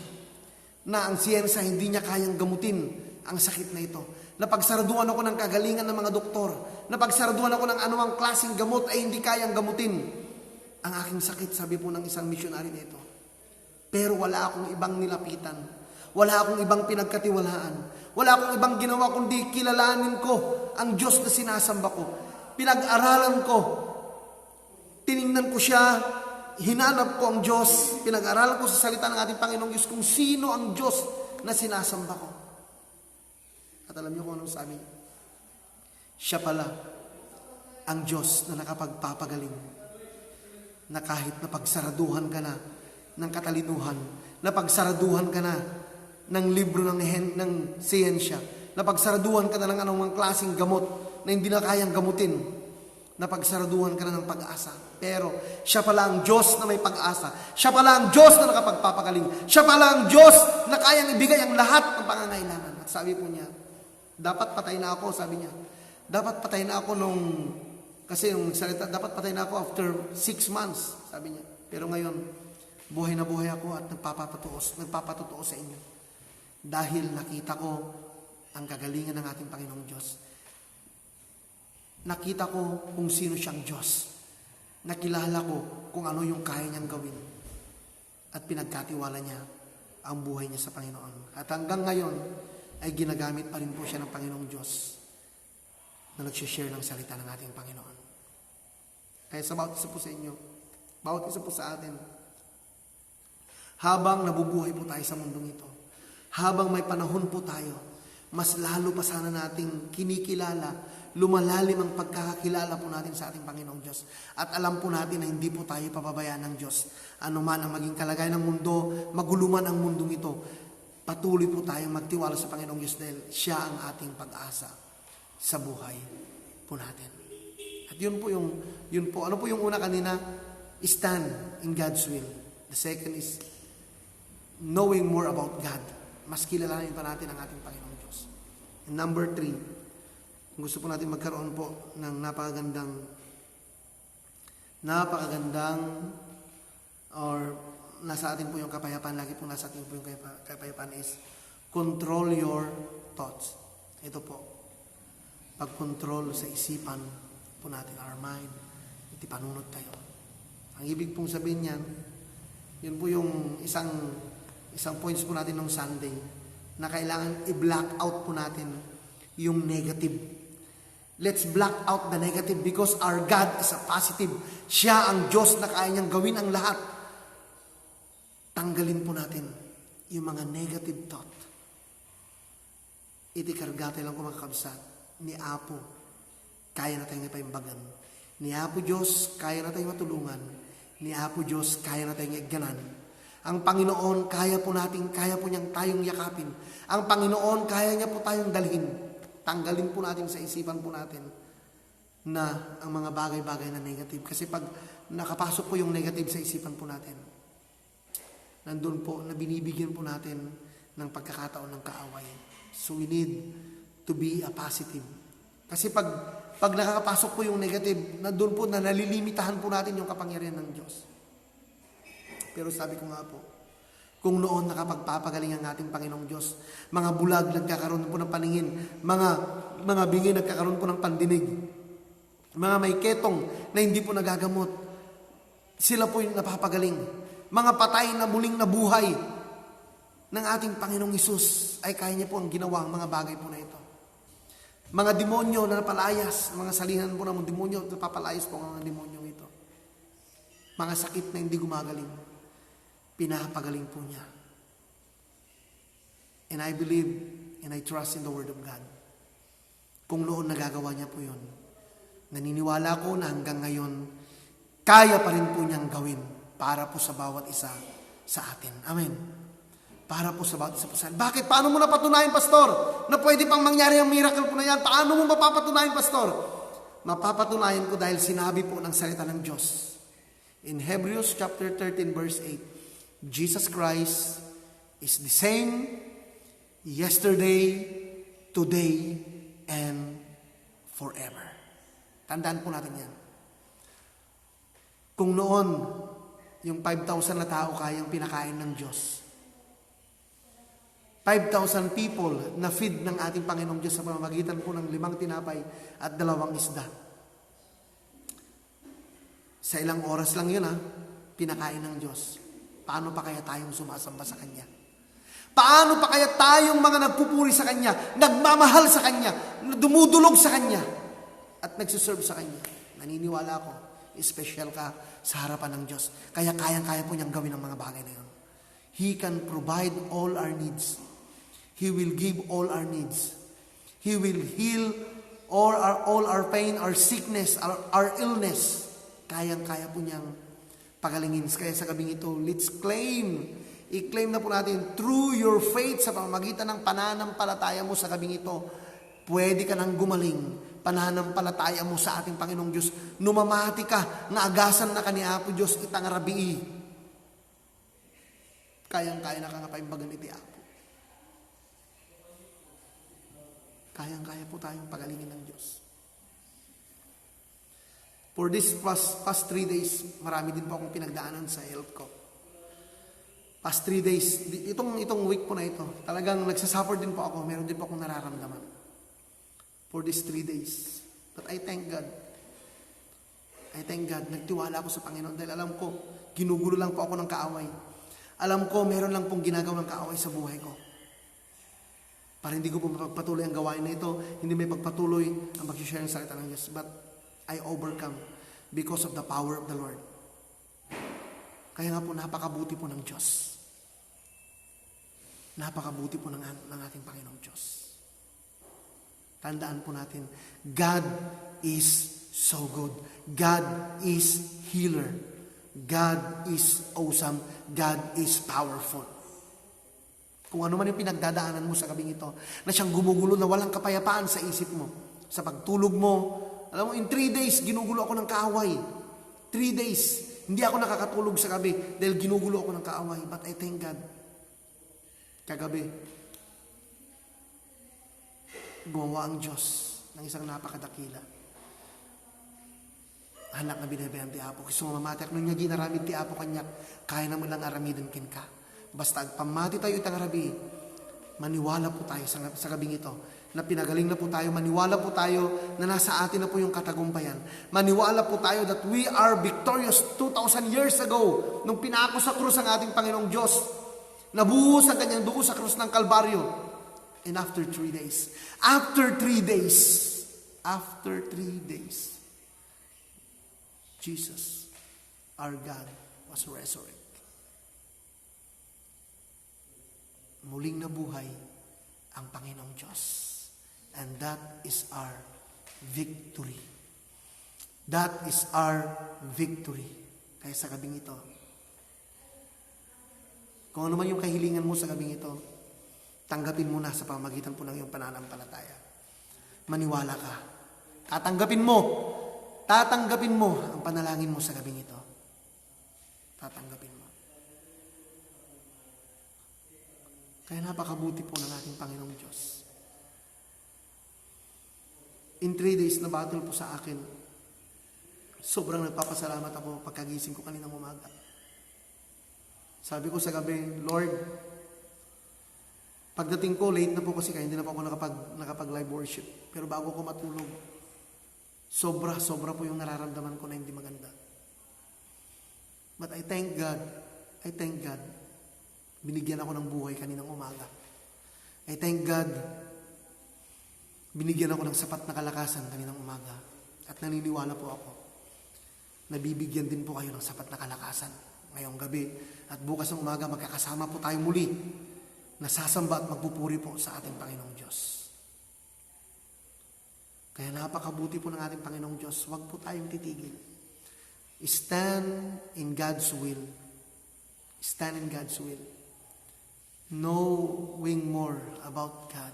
Na ang siyensya hindi niya kayang gamutin ang sakit na ito. Napagsaraduhan ako ng kagalingan ng mga doktor. Napagsaraduhan ako ng anumang klaseng gamot ay hindi kayang gamutin ang aking sakit, sabi po ng isang missionary na ito. Pero wala akong ibang nilapitan. Wala akong ibang pinagkatiwalaan. Wala akong ibang ginawa kundi kilalanin ko ang Diyos na sinasamba ko. Pinag-aralan ko. Tiningnan ko siya. Hinanap ko ang Diyos. Pinag-aralan ko sa salita ng ating Panginoong Diyos kung sino ang Diyos na sinasamba ko. At alam niyo kung anong sabi? Siya pala ang Diyos na nakapagpapagaling. Na kahit napagsaraduhan ka na ng katalinuhan, napagsaraduhan ka na ng libro ng siyensya, napagsaraduhan ka na ng anumang klaseng gamot na hindi na kayang gamutin, napagsaraduhan ka na ng pag-asa. Pero siya pala ang Diyos na may pag-asa. Siya pala ang Diyos na nakapagpapagaling. Siya pala ang Diyos na kayang ibigay ang lahat ng pangangailangan. At sabi po niya, Dapat patay na ako, sabi niya. Dapat patay na ako kasi yung salita, dapat patay na ako after 6 months, sabi niya. Pero ngayon, buhay na buhay ako at nagpapatotoo sa inyo. Dahil nakita ko ang kagalingan ng ating Panginoong Diyos. Nakita ko kung sino siyang Diyos. Nakilala ko kung ano yung kaya niyang gawin. At pinagkatiwala niya ang buhay niya sa Panginoon. At hanggang ngayon, ay ginagamit pa rin po siya ng Panginoong Diyos na nagsishare ng salita ng ating Panginoon. Kaya sa bawat isa po sa inyo, bawat isa po sa atin, habang nabubuhay po tayo sa mundong ito, habang may panahon po tayo, mas lalo pa sana nating kinikilala, lumalalim ang pagkakakilala po natin sa ating Panginoong Diyos. At alam po natin na hindi po tayo pababayaan ng Diyos. Ano man ang maging kalagayan ng mundo, maguluman ang mundong ito, patuloy po tayong magtiwala sa Panginoong Diyos dahil siya ang ating pag-asa sa buhay po natin. At yun po, ano po yung una kanina? Stand in God's will. The second is knowing more about God. Mas kilalanin pa natin ang ating Panginoong Diyos. And number 3, gusto po natin magkaroon po ng napakagandang or nasa atin po yung kapayapaan, lagi po nasa atin po yung kapayapaan is control your thoughts. Ito po, pag-control sa isipan po natin, our mind, iti panunod tayo. Ang ibig pong sabihin niyan, yun po yung isang points po natin nung Sunday, na kailangan i-black out po natin yung negative. Let's black out the negative because our God is a positive. Siya ang Diyos na kaya niyang gawin ang lahat. Tanggalin po natin yung mga negative thought. Iti kargate lang ko mga kabsat. Ni Apo, kaya na tayong ipaimbagan. Ni Apo Diyos, kaya na tayong matulungan. Ni Apo Diyos, kaya na tayong igganan. Ang Panginoon, kaya po niyang tayong yakapin. Ang Panginoon, kaya niya po tayong dalhin. Tanggalin po natin sa isipan po natin na ang mga bagay-bagay na negative. Kasi pag nakapasok po yung negative sa isipan po natin, nandun po na binibigyan po natin ng pagkakataon ng kaaway. So we need to be a positive. Kasi pag nakakapasok po yung negative, nandun po na nalilimitahan po natin yung kapangyarihan ng Diyos. Pero sabi ko nga po, kung noon nakapagpapagaling ang ating Panginoong Diyos, mga bulag nagkakaroon po ng paningin, mga bingi nagkakaroon po ng pandinig, mga may ketong na hindi po nagagamot, sila po yung napapagaling. Mga patay na muling nabuhay ng ating Panginoong Hesus ay kaya niya po ang ginawa ang mga bagay po na ito. Mga demonyo na napalayas, mga salihan po ng demonyo, napapalayas po ang mga demonyo ito. Mga sakit na hindi gumagaling, pinapagaling po niya. And I believe and I trust in the Word of God. Kung noon nagagawa niya po yun, naniniwala ko na hanggang ngayon, kaya pa rin po niyang gawin para po sa bawat isa sa atin. Amen. Para po sa bawat isa po sa atin. Bakit? Paano mo napatunayan, Pastor? Na pwede pang mangyari ang miracle po na yan? Paano mo mapapatunayan, Pastor? Mapapatunayan ko dahil sinabi po ng salita ng Diyos. In Hebrews chapter 13 verse 8, Jesus Christ is the same yesterday, today, and forever. Tandaan po natin yan. Kung noon, yung 5,000 na tao kayang pinakain ng Diyos. 5,000 people na feed ng ating Panginoong Diyos sa pamamagitan po ng 5 tinapay at 2 isda. Sa ilang oras lang yun pinakain ng Diyos. Paano pa kaya tayong sumasamba sa Kanya? Paano pa kaya tayong mga nagpupuri sa Kanya, nagmamahal sa Kanya, dumudulog sa Kanya, at nagsiserve sa Kanya? Naniniwala ako, special ka sa harapan ng Diyos. Kaya kayang-kaya po niyang gawin ang mga bagay na yun. He can provide all our needs. He will give all our needs. He will heal all our pain, our sickness, our illness. Kayang-kaya po niyang pagalingin. Kaya sa gabing ito, let's i-claim na po natin, through your faith, sa pamamagitan ng pananampalataya mo sa gabing ito, pwede ka nang gumaling. Pananampalataya mo sa ating Panginoong Diyos. Numamati ka, nga agasan na kaniya po Diyos, itang rabii. Kayang-kaya na ka nga paimbagan iti Apo. Kayang-kaya po tayong pagalingin ng Diyos. For this past 3 days, marami din po akong pinagdaanan sa health ko. Past 3 days, itong week po na ito, talagang nagsasuffer din po ako. Meron din po akong nararamdaman. For these 3 days. But I thank God. Nagtiwala ako sa Panginoon dahil alam ko, ginugulo lang po ako ng kaaway. Alam ko, meron lang pong ginagawang kaaway sa buhay ko. Para hindi ko po mapagpatuloy ang gawain na ito, hindi may pagpatuloy ang mag-share ng salita ng Diyos. But I overcome because of the power of the Lord. Kaya nga po, napakabuti po ng Diyos. Napakabuti po ng ating Panginoong Diyos. Tandaan po natin, God is so good. God is healer. God is awesome. God is powerful. Kung ano man yung pinagdadaanan mo sa gabing ito, na siyang gumugulo na walang kapayapaan sa isip mo, sa pagtulog mo, alam mo, in 3 days, ginugulo ako ng kaaway. 3 days, hindi ako nakakatulog sa gabi dahil ginugulo ako ng kaaway. But I thank God. Kagabi, gumawa ang Diyos ng isang napakadakila. Anak na binabayan ti Apo. Gusto mo mamatak nung niya ginaramid ti Apo kanyak, kaya naman lang aramidan kin ka. Basta pamati tayo itang arabi, maniwala po tayo sa gabing ito, na pinagaling na po tayo, maniwala po tayo na nasa atin na po yung katagumpayan. Maniwala po tayo that we are victorious 2,000 years ago, nung pinako sa krus ang ating Panginoong Diyos, nabuhos ang kanyang dugo sa krus ng Kalbaryo. And after 3 days, Jesus, our God, was resurrected. Muling nabuhay ang Panginoong Diyos. And that is our victory. That is our victory. Kaya sa gabing ito, kung ano man yung kahilingan mo sa gabing ito, tanggapin mo na sa pamagitan po ng iyong pananampalataya. Maniwala ka. Tatanggapin mo ang panalangin mo sa gabing ito. Tatanggapin mo. Kaya napakabuti po ng ating Panginoong Diyos. In 3 days na battle po sa akin, sobrang nagpapasalamat ako pagkagising ko kaninang umaga. Sabi ko sa gabi, Lord, pagdating ko, late na po kasi kaya hindi na po ako nakapag live worship. Pero bago ko matulog, sobra po yung nararamdaman ko na hindi maganda. But I thank God. Binigyan ako ng buhay kaninang umaga. I thank God. Binigyan ako ng sapat na kalakasan kaninang umaga. At naniniwala po ako, nabibigyan din po kayo ng sapat na kalakasan ngayong gabi. At bukas ng umaga, magkakasama po tayo muli, nasasamba at magpupuri po sa ating Panginoong Diyos. Kaya napakabuti po ng ating Panginoong Diyos. Huwag po tayong titigil. Stand in God's will. Stand in God's will. Knowing more about God.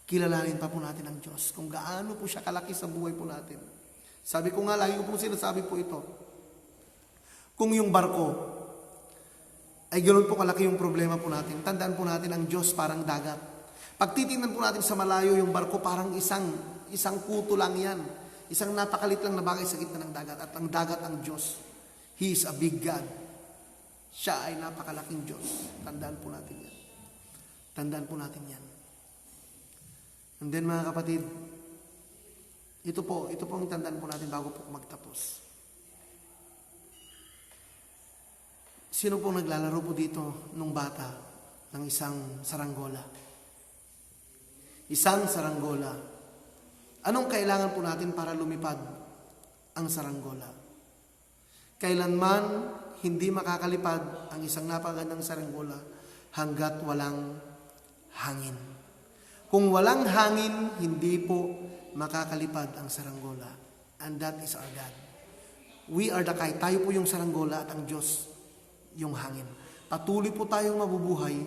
Kilalanin pa po natin ang Diyos. Kung gaano po siya kalaki sa buhay po natin. Sabi ko nga, lagi ko po sinasabi po ito. Kung yung barko ay ganoon po kalaki yung problema po natin, tandaan po natin ang Diyos parang dagat. Pag titingnan po natin sa malayo, yung barko parang isang kuto lang yan. Isang napakalit lang na bagay sa gitna ng dagat. At ang dagat ang Diyos. He is a big God. Siya ay napakalaking Diyos. Tandaan po natin yan. Tandaan po natin yan. And then mga kapatid, ito po ang tandaan po natin bago po magtapos. Sino pong naglalaro po dito nung bata ng isang saranggola? Isang saranggola. Anong kailangan po natin para lumipad ang saranggola? Kailanman hindi makakalipad ang isang napakagandang saranggola hanggat walang hangin. Kung walang hangin, hindi po makakalipad ang saranggola. And that is our God. We are the kite. Tayo po yung saranggola at ang Diyos yung hangin. Patuloy po tayong mabubuhay.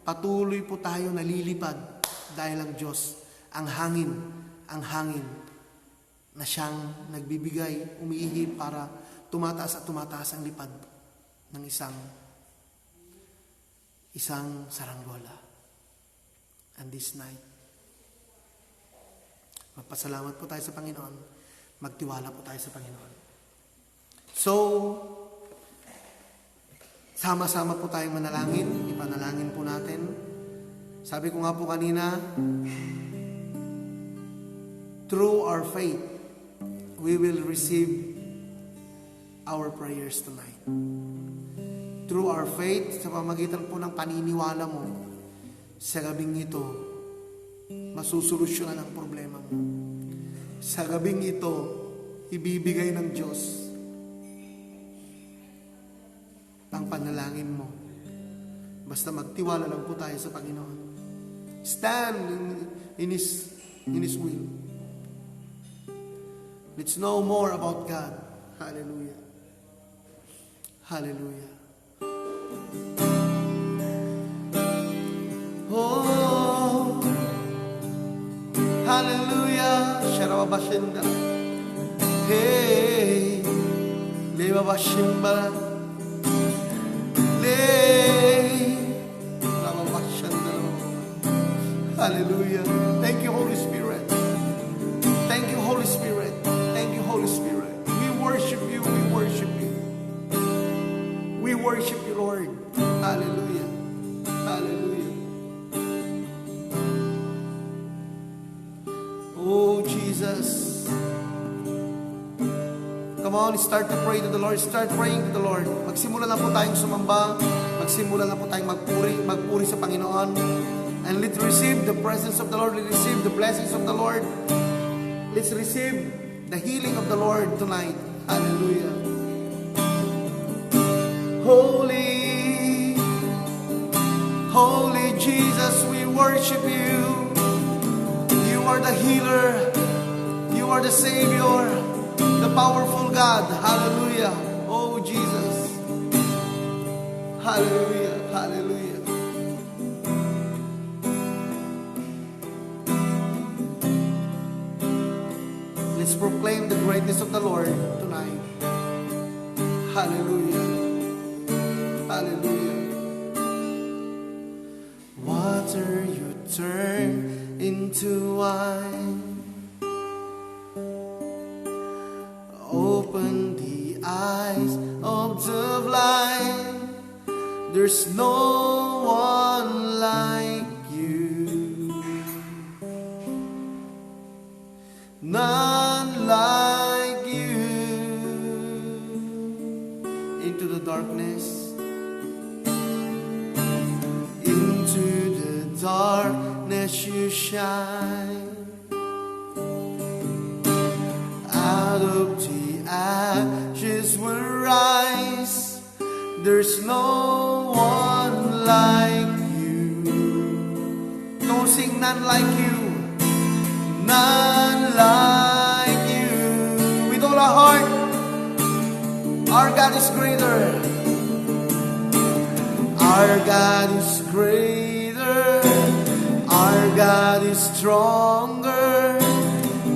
Patuloy po tayong nalilipad dahil ang Diyos, ang hangin na siyang nagbibigay, umiihip para tumataas at tumataas ang lipad ng isang saranggola. And this night, Magpasalamat po tayo sa Panginoon. Magtiwala po tayo sa Panginoon. So, sama-sama po tayong manalangin. Ipanalangin po natin. Sabi ko nga po kanina, through our faith, we will receive our prayers tonight. Through our faith, sa pamagitan po ng paniniwala mo, sa gabing ito, masusolusyonan ang problema mo. Sa gabing ito, ibibigay ng Diyos ang panalangin mo. Basta magtiwala lang po tayo sa Panginoon. Stand in His will. Let's know more about God. Hallelujah. Hallelujah. Oh, hallelujah. Sharabashenda. Hey, Levabashimba. Hallelujah. Thank you, Holy Spirit. Thank you, Holy Spirit. Thank you, Holy Spirit. We worship you. We worship you. We worship you, Lord. Hallelujah. Hallelujah. Oh, Jesus. Come on, start to pray to the Lord. Start praying to the Lord. Magsimula na po tayong sumamba. Magsimula na po tayong magpuri sa Panginoon. And let's receive the presence of the Lord. Let's receive the blessings of the Lord. Let's receive the healing of the Lord tonight. Hallelujah. Holy, holy Jesus, we worship you. You are the healer. You are the Savior. The powerful God. Hallelujah. Oh, Jesus. Hallelujah. Hallelujah. Let's proclaim the greatness of the Lord tonight. Hallelujah. Hallelujah. Water you turn into wine. Open the eyes of the blind. There's no one like you. None like you. Into the darkness. Into the darkness you shine. Out of the ashes will rise. There's no one like you. Don't sing none like you. None like you. With all our heart, our God is greater. Our God is greater. Our God is stronger.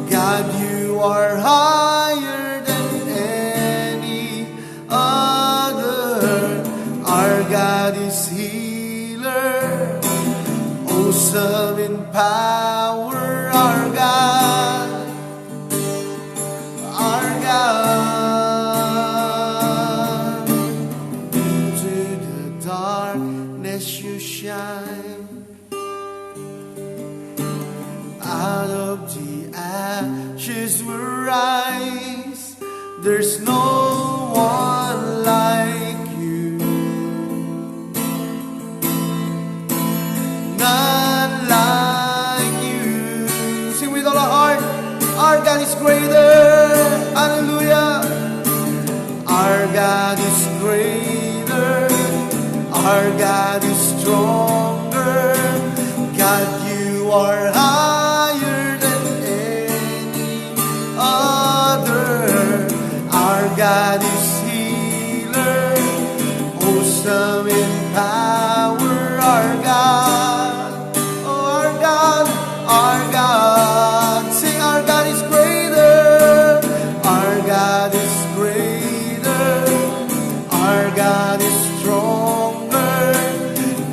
God, you are higher than any other. Our God is healer. Awesome in power. Our God, our God. Into the darkness you shine. Out of the ashes will rise. There's no one like you. None like you. Sing with all our heart. Our God is greater. Hallelujah. Our God is greater. Our God is stronger. God, you are higher than any other. Our God is healer. Awesome in power. Our God. Oh, our God. Our God. Sing, our God is greater. Our God is greater. Our God is stronger.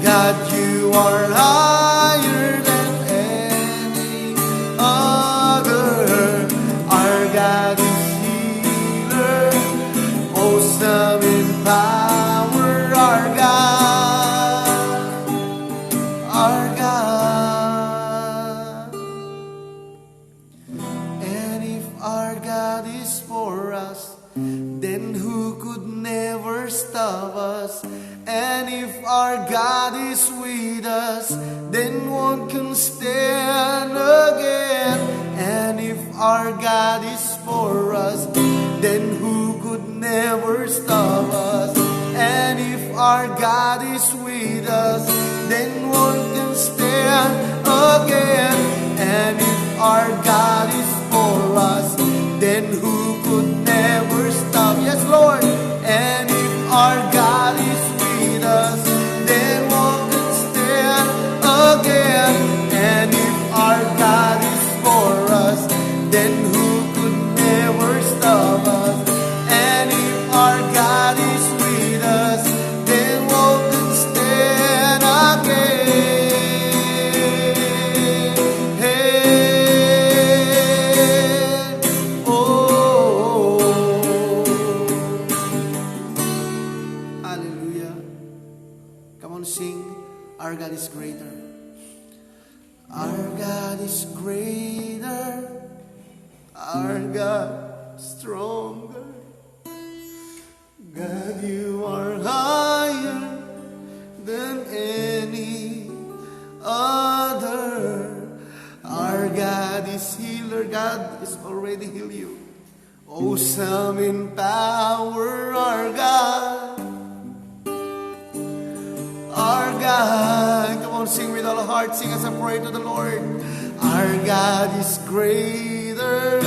God, you are higher than any other. then who could never stop us? And if our God is with us, then one can stand again. And if our God is for us, then who could never stop us? And if our God is with us, then one can stand again. And if our God is for us, then who could never stop? Yes, Lord. And if our God is with us, then one can stand again. And if our God is for us, then who could never stop us? And if our God is with us, then one can stand again. Sing, our God is greater. Our God is greater. Our God stronger. God, you are higher than any other. Our God is healer. God is already healed you. Awesome in power, our God. Our God, come on, sing with all our heart, sing as I pray to the Lord. Our God is greater,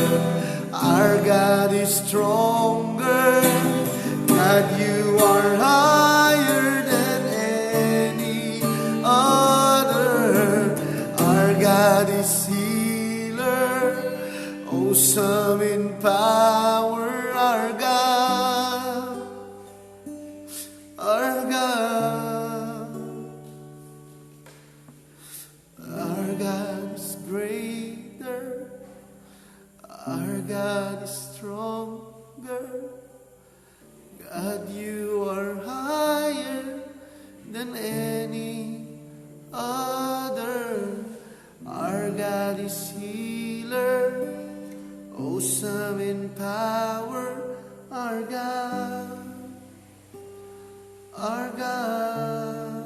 our God is stronger. God, you are higher than any other. Our God is healer, awesome in power, our God. Our God. Our God is greater, our God is stronger. God, you are higher than any other. Our God is healer, awesome in power, our God. Our God.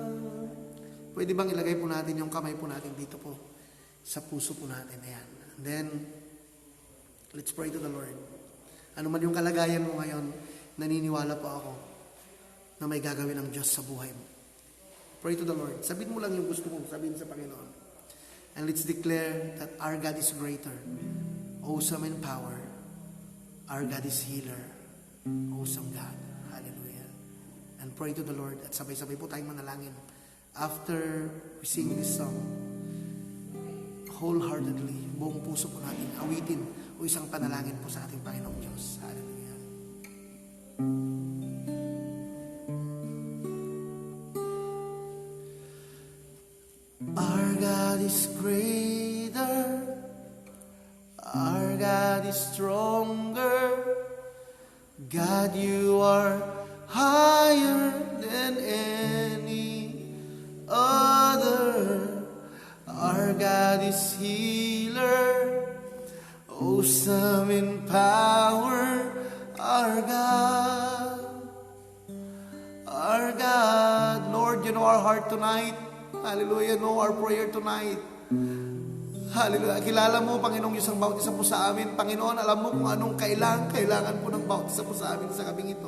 Pwede bang ilagay po natin yung kamay po natin dito po sa puso po natin. Ayan. And then, let's pray to the Lord. Ano man yung kalagayan mo ngayon, naniniwala po ako na may gagawin ang Diyos sa buhay mo. Pray to the Lord. Sabihin mo lang yung gusto mong sabihin sa Panginoon. And let's declare that our God is greater, awesome in power. Our God is healer, awesome God. Hallelujah. And pray to the Lord. At sabay-sabay po tayong manalangin. After we sing this song, wholeheartedly, buong puso po natin, awitin o isang panalangin po sa ating Panginoong Diyos. Hallelujah. Our God is greater, our God is stronger. God, you are higher than any other. Our God is healer, awesome in power, our God. Our God. Lord, you know our heart tonight. Hallelujah, know our prayer tonight. Hallelujah. Kilala mo, Panginoong Diyos, ang bautisa po sa amin. Panginoon, alam mo kung anong kailangan po ng bautisa po sa amin sa gabing ito.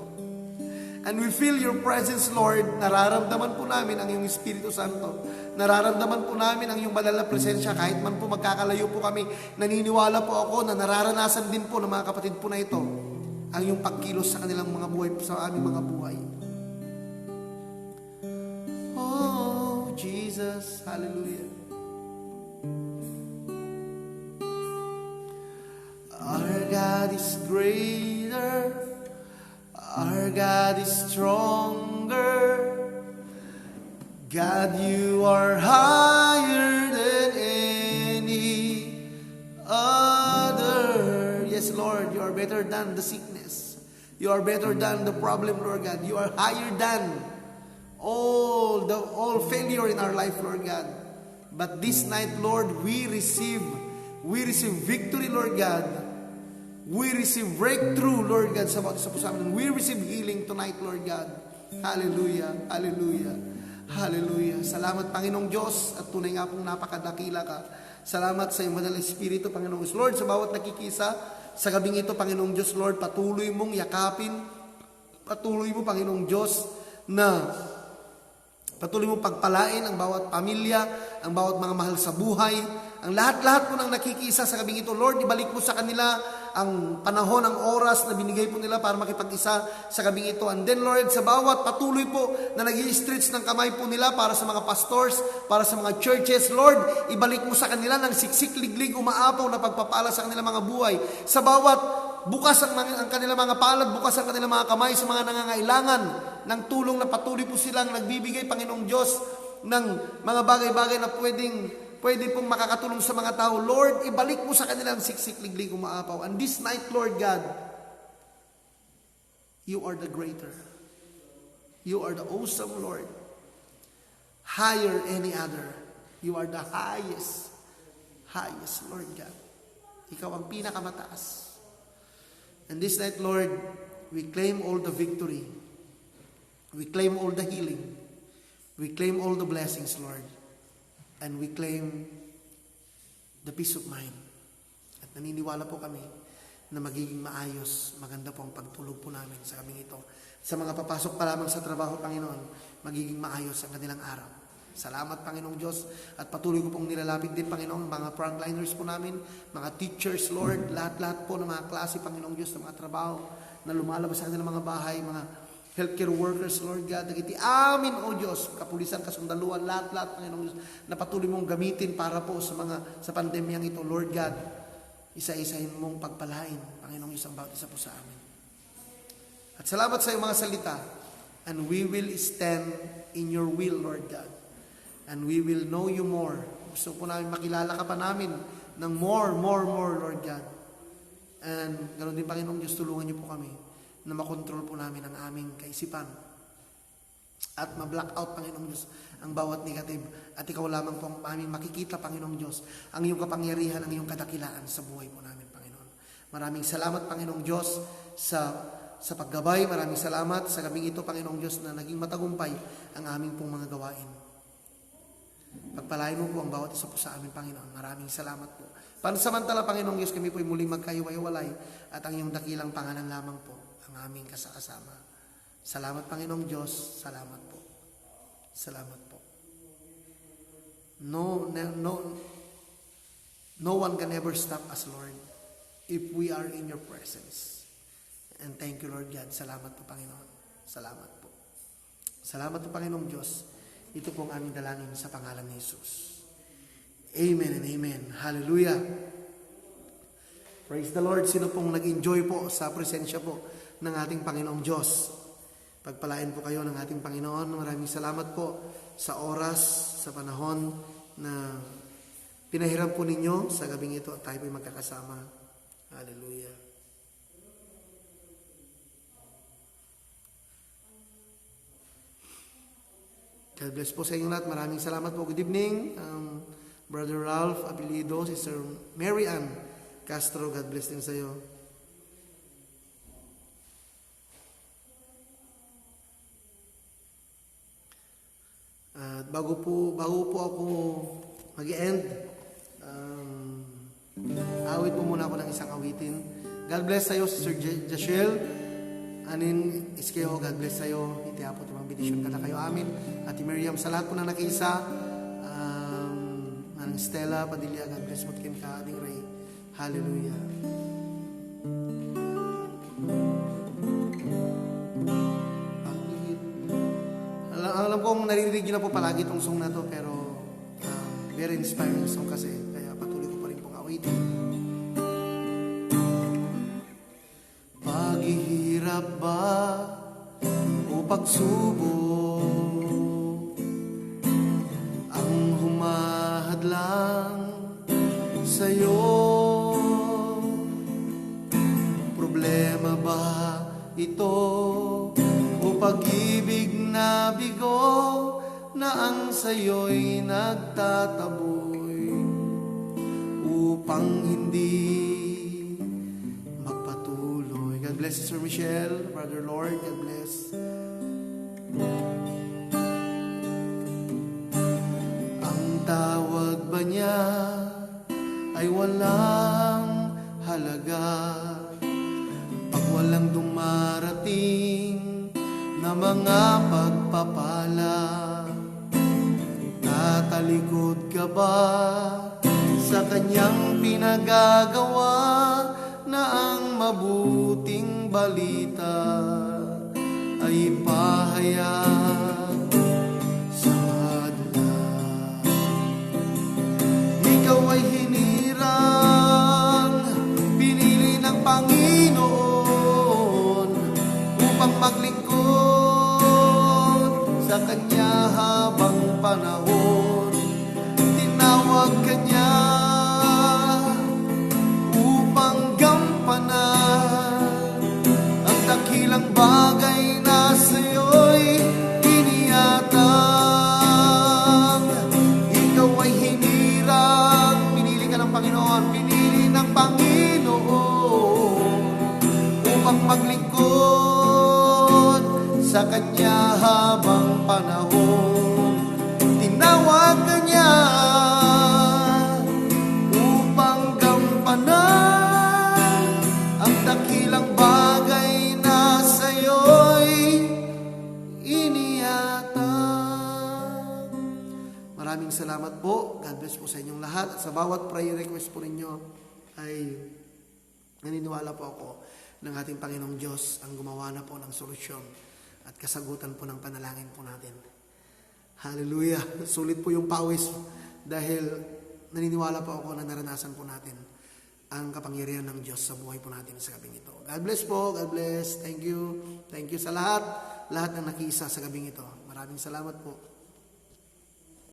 And we feel your presence, Lord. Nararamdaman po namin ang iyong Espiritu Santo. Nararamdaman po namin ang iyong banal na presensya. Kahit man po magkakalayo po kami, naniniwala po ako na nararanasan din po ng mga kapatid po na ito ang iyong pagkilos sa kanilang mga buhay, sa aming mga buhay. Oh, Jesus. Hallelujah. Our God is greater. Our God is stronger. God, you are higher than any other. Yes, Lord, you are better than the sickness. You are better than the problem, Lord God. You are higher than all failure in our life, Lord God. But this night, Lord, we receive victory, Lord God. We receive breakthrough, Lord God, sa bawat isa po sa amin. We receive healing tonight, Lord God. Hallelujah, hallelujah, hallelujah. Salamat, Panginoong Diyos, at tunay nga pong napakadakila ka. Salamat sa iyong Banal na Espiritu, Panginoong Diyos. Lord, sa bawat nakikisa sa gabing ito, Panginoong Diyos, Lord, patuloy mong yakapin, patuloy mo, Panginoong Diyos, na patuloy mong pagpalain ang bawat pamilya, ang bawat mga mahal sa buhay, ang lahat-lahat po ng nakikisa sa gabing ito. Lord, ibalik mo sa kanila ang panahon, ang oras na binigay po nila para makipag-isa sa gabing ito. And then, Lord, sa bawat patuloy po na nag-i-stretch ng kamay po nila para sa mga pastors, para sa mga churches, Lord, ibalik mo sa kanila ng siksik-liglig, umaapaw na pagpapala sa kanilang mga buhay. Sa bawat bukas ang kanilang mga palad, bukas ang kanilang mga kamay sa mga nangangailangan ng tulong na patuloy po silang nagbibigay, Panginoong Diyos, ng mga bagay-bagay na pwede pong makakatulong sa mga tao. Lord, ibalik mo sa kanila ang siksik-liglig, umaapaw. And this night, Lord God, you are the greater. You are the awesome Lord. Higher any other. You are the highest, Lord God. Ikaw ang pinakamataas. And this night, Lord, we claim all the victory. We claim all the healing. We claim all the blessings, Lord. And we claim the peace of mind. At naniniwala po kami na magiging maayos, maganda po ang pagtulog po namin sa kaming ito. Sa mga papasok pa lamang sa trabaho, Panginoon, magiging maayos ang kanilang araw. Salamat, Panginoong Diyos. At patuloy ko pong nilalapit din, Panginoon, mga frontliners po namin, mga teachers, Lord, lahat-lahat po ng mga klase, Panginoong Diyos, ng mga trabaho na lumalabas sa kanilang mga bahay, mga healthcare workers, Lord God, nagiti amin, O Diyos, kapulisan, kasundaluhan, lahat-lahat, Panginoong Diyos, na patuloy mong gamitin para po sa pandemyang ito, Lord God, isa-isahin mong pagpalain, Panginoong Diyos, ang bawat isa po sa amin. At salamat sa iyong mga salita, and we will stand in your will, Lord God, and we will know you more. Gusto po namin makilala ka pa namin ng more, Lord God. And ganoon din, Panginoong Diyos, tulungan niyo po kami na makontrol po namin ang aming kaisipan at ma-block out, Panginoong Diyos, ang bawat negative. At ikaw lamang po ang aming makikita, Panginoong Diyos, ang iyong kapangyarihan, ang iyong kadakilaan sa buhay po namin, Panginoon. Maraming salamat, Panginoong Diyos, sa paggabay. Maraming salamat sa gabing ito, Panginoong Diyos, na naging matagumpay ang aming pong mga gawain. Pagpalain mo po ang bawat isa po sa amin, Panginoon. Maraming salamat po. Pansamantala, Panginoong Diyos, kami po ay muling magkahiwa-hiwalay at ang iyong dakilang pangalan lamang po ang aming kasama. Salamat, Panginoong Diyos. Salamat po. Salamat po. No one can ever stop us, Lord, if we are in your presence. And thank you, Lord God. Salamat po, Panginoon. Salamat po. Salamat po, Panginoong Diyos. Ito po ang aming dalangin sa pangalan ni Jesus. Amen and amen. Hallelujah. Praise the Lord. Sino pong nag-enjoy po sa presensya po ng ating Panginoong Diyos? Pagpalain po kayo ng ating Panginoon. Maraming salamat po sa oras, sa panahon na pinahiram po ninyo sa gabing ito at tayo po'y magkakasama. Hallelujah. God bless po sa inyong lahat. Maraming salamat po. Good evening, Brother Ralph Abilido, Sister Mary Ann Castro. God bless din sa iyo. At bago po ako mag-end, awit po muna ako ng isang awitin. God bless sa iyo, Sister Jashel. Anin iskeo, God bless sa iyo. Itiapo tumang bendisyon kada kayo amin. Ati Miriam, sa lahat po na nakiisa, ang Stella Padilla, God bless mo kim ka, Ading Ray. Hallelujah. Alam kong naririnig nyo na po palagi itong song na to, pero very inspiring song kasi, kaya patuloy ko pa rin pong awitin. Paghihirap ba o pagsubok ang humahadlang sa'yo? Problema ba ito o pag-ibig na bigo na ang sa'yo'y nagtataboy upang hindi magpatuloy? bless Sister Michelle, Brother Lord, God bless. Ang tawag ba niya ay walang halaga pag walang dumarating na mga pagpapala. Tatalikod ka ba sa kanyang pinagagawa na ang mabuting balita ay ipahayag sa madla? Ikaw ay hinirang, pinili ng Panginoon upang maglingkod sa Kanya habang panahon. Tinawag ka niya upang gampanan ang dakilang bagay na sa'yo'y iniyatang. Ikaw ay hinirang, pinili ka ng Panginoon, pinili ng Panginoon upang maglingkod sa Kanya habang panahon. Tinawag ka niya upang gampanan ang dakilang bagay na sa'yo'y iniyatang. Maraming salamat po. God bless po sa inyong lahat. At sa bawat prayer request po ninyo ay naniniwala po ako ng ating Panginoong Diyos ang gumawa na po ng solusyon at kasagutan po ng panalangin po natin. Hallelujah! Sulit po yung pawis dahil naniniwala po ako na naranasan po natin ang kapangyarihan ng Diyos sa buhay po natin sa gabing ito. God bless po. God bless. Thank you. Thank you sa lahat. Lahat ng nakiisa sa gabing ito. Maraming salamat po.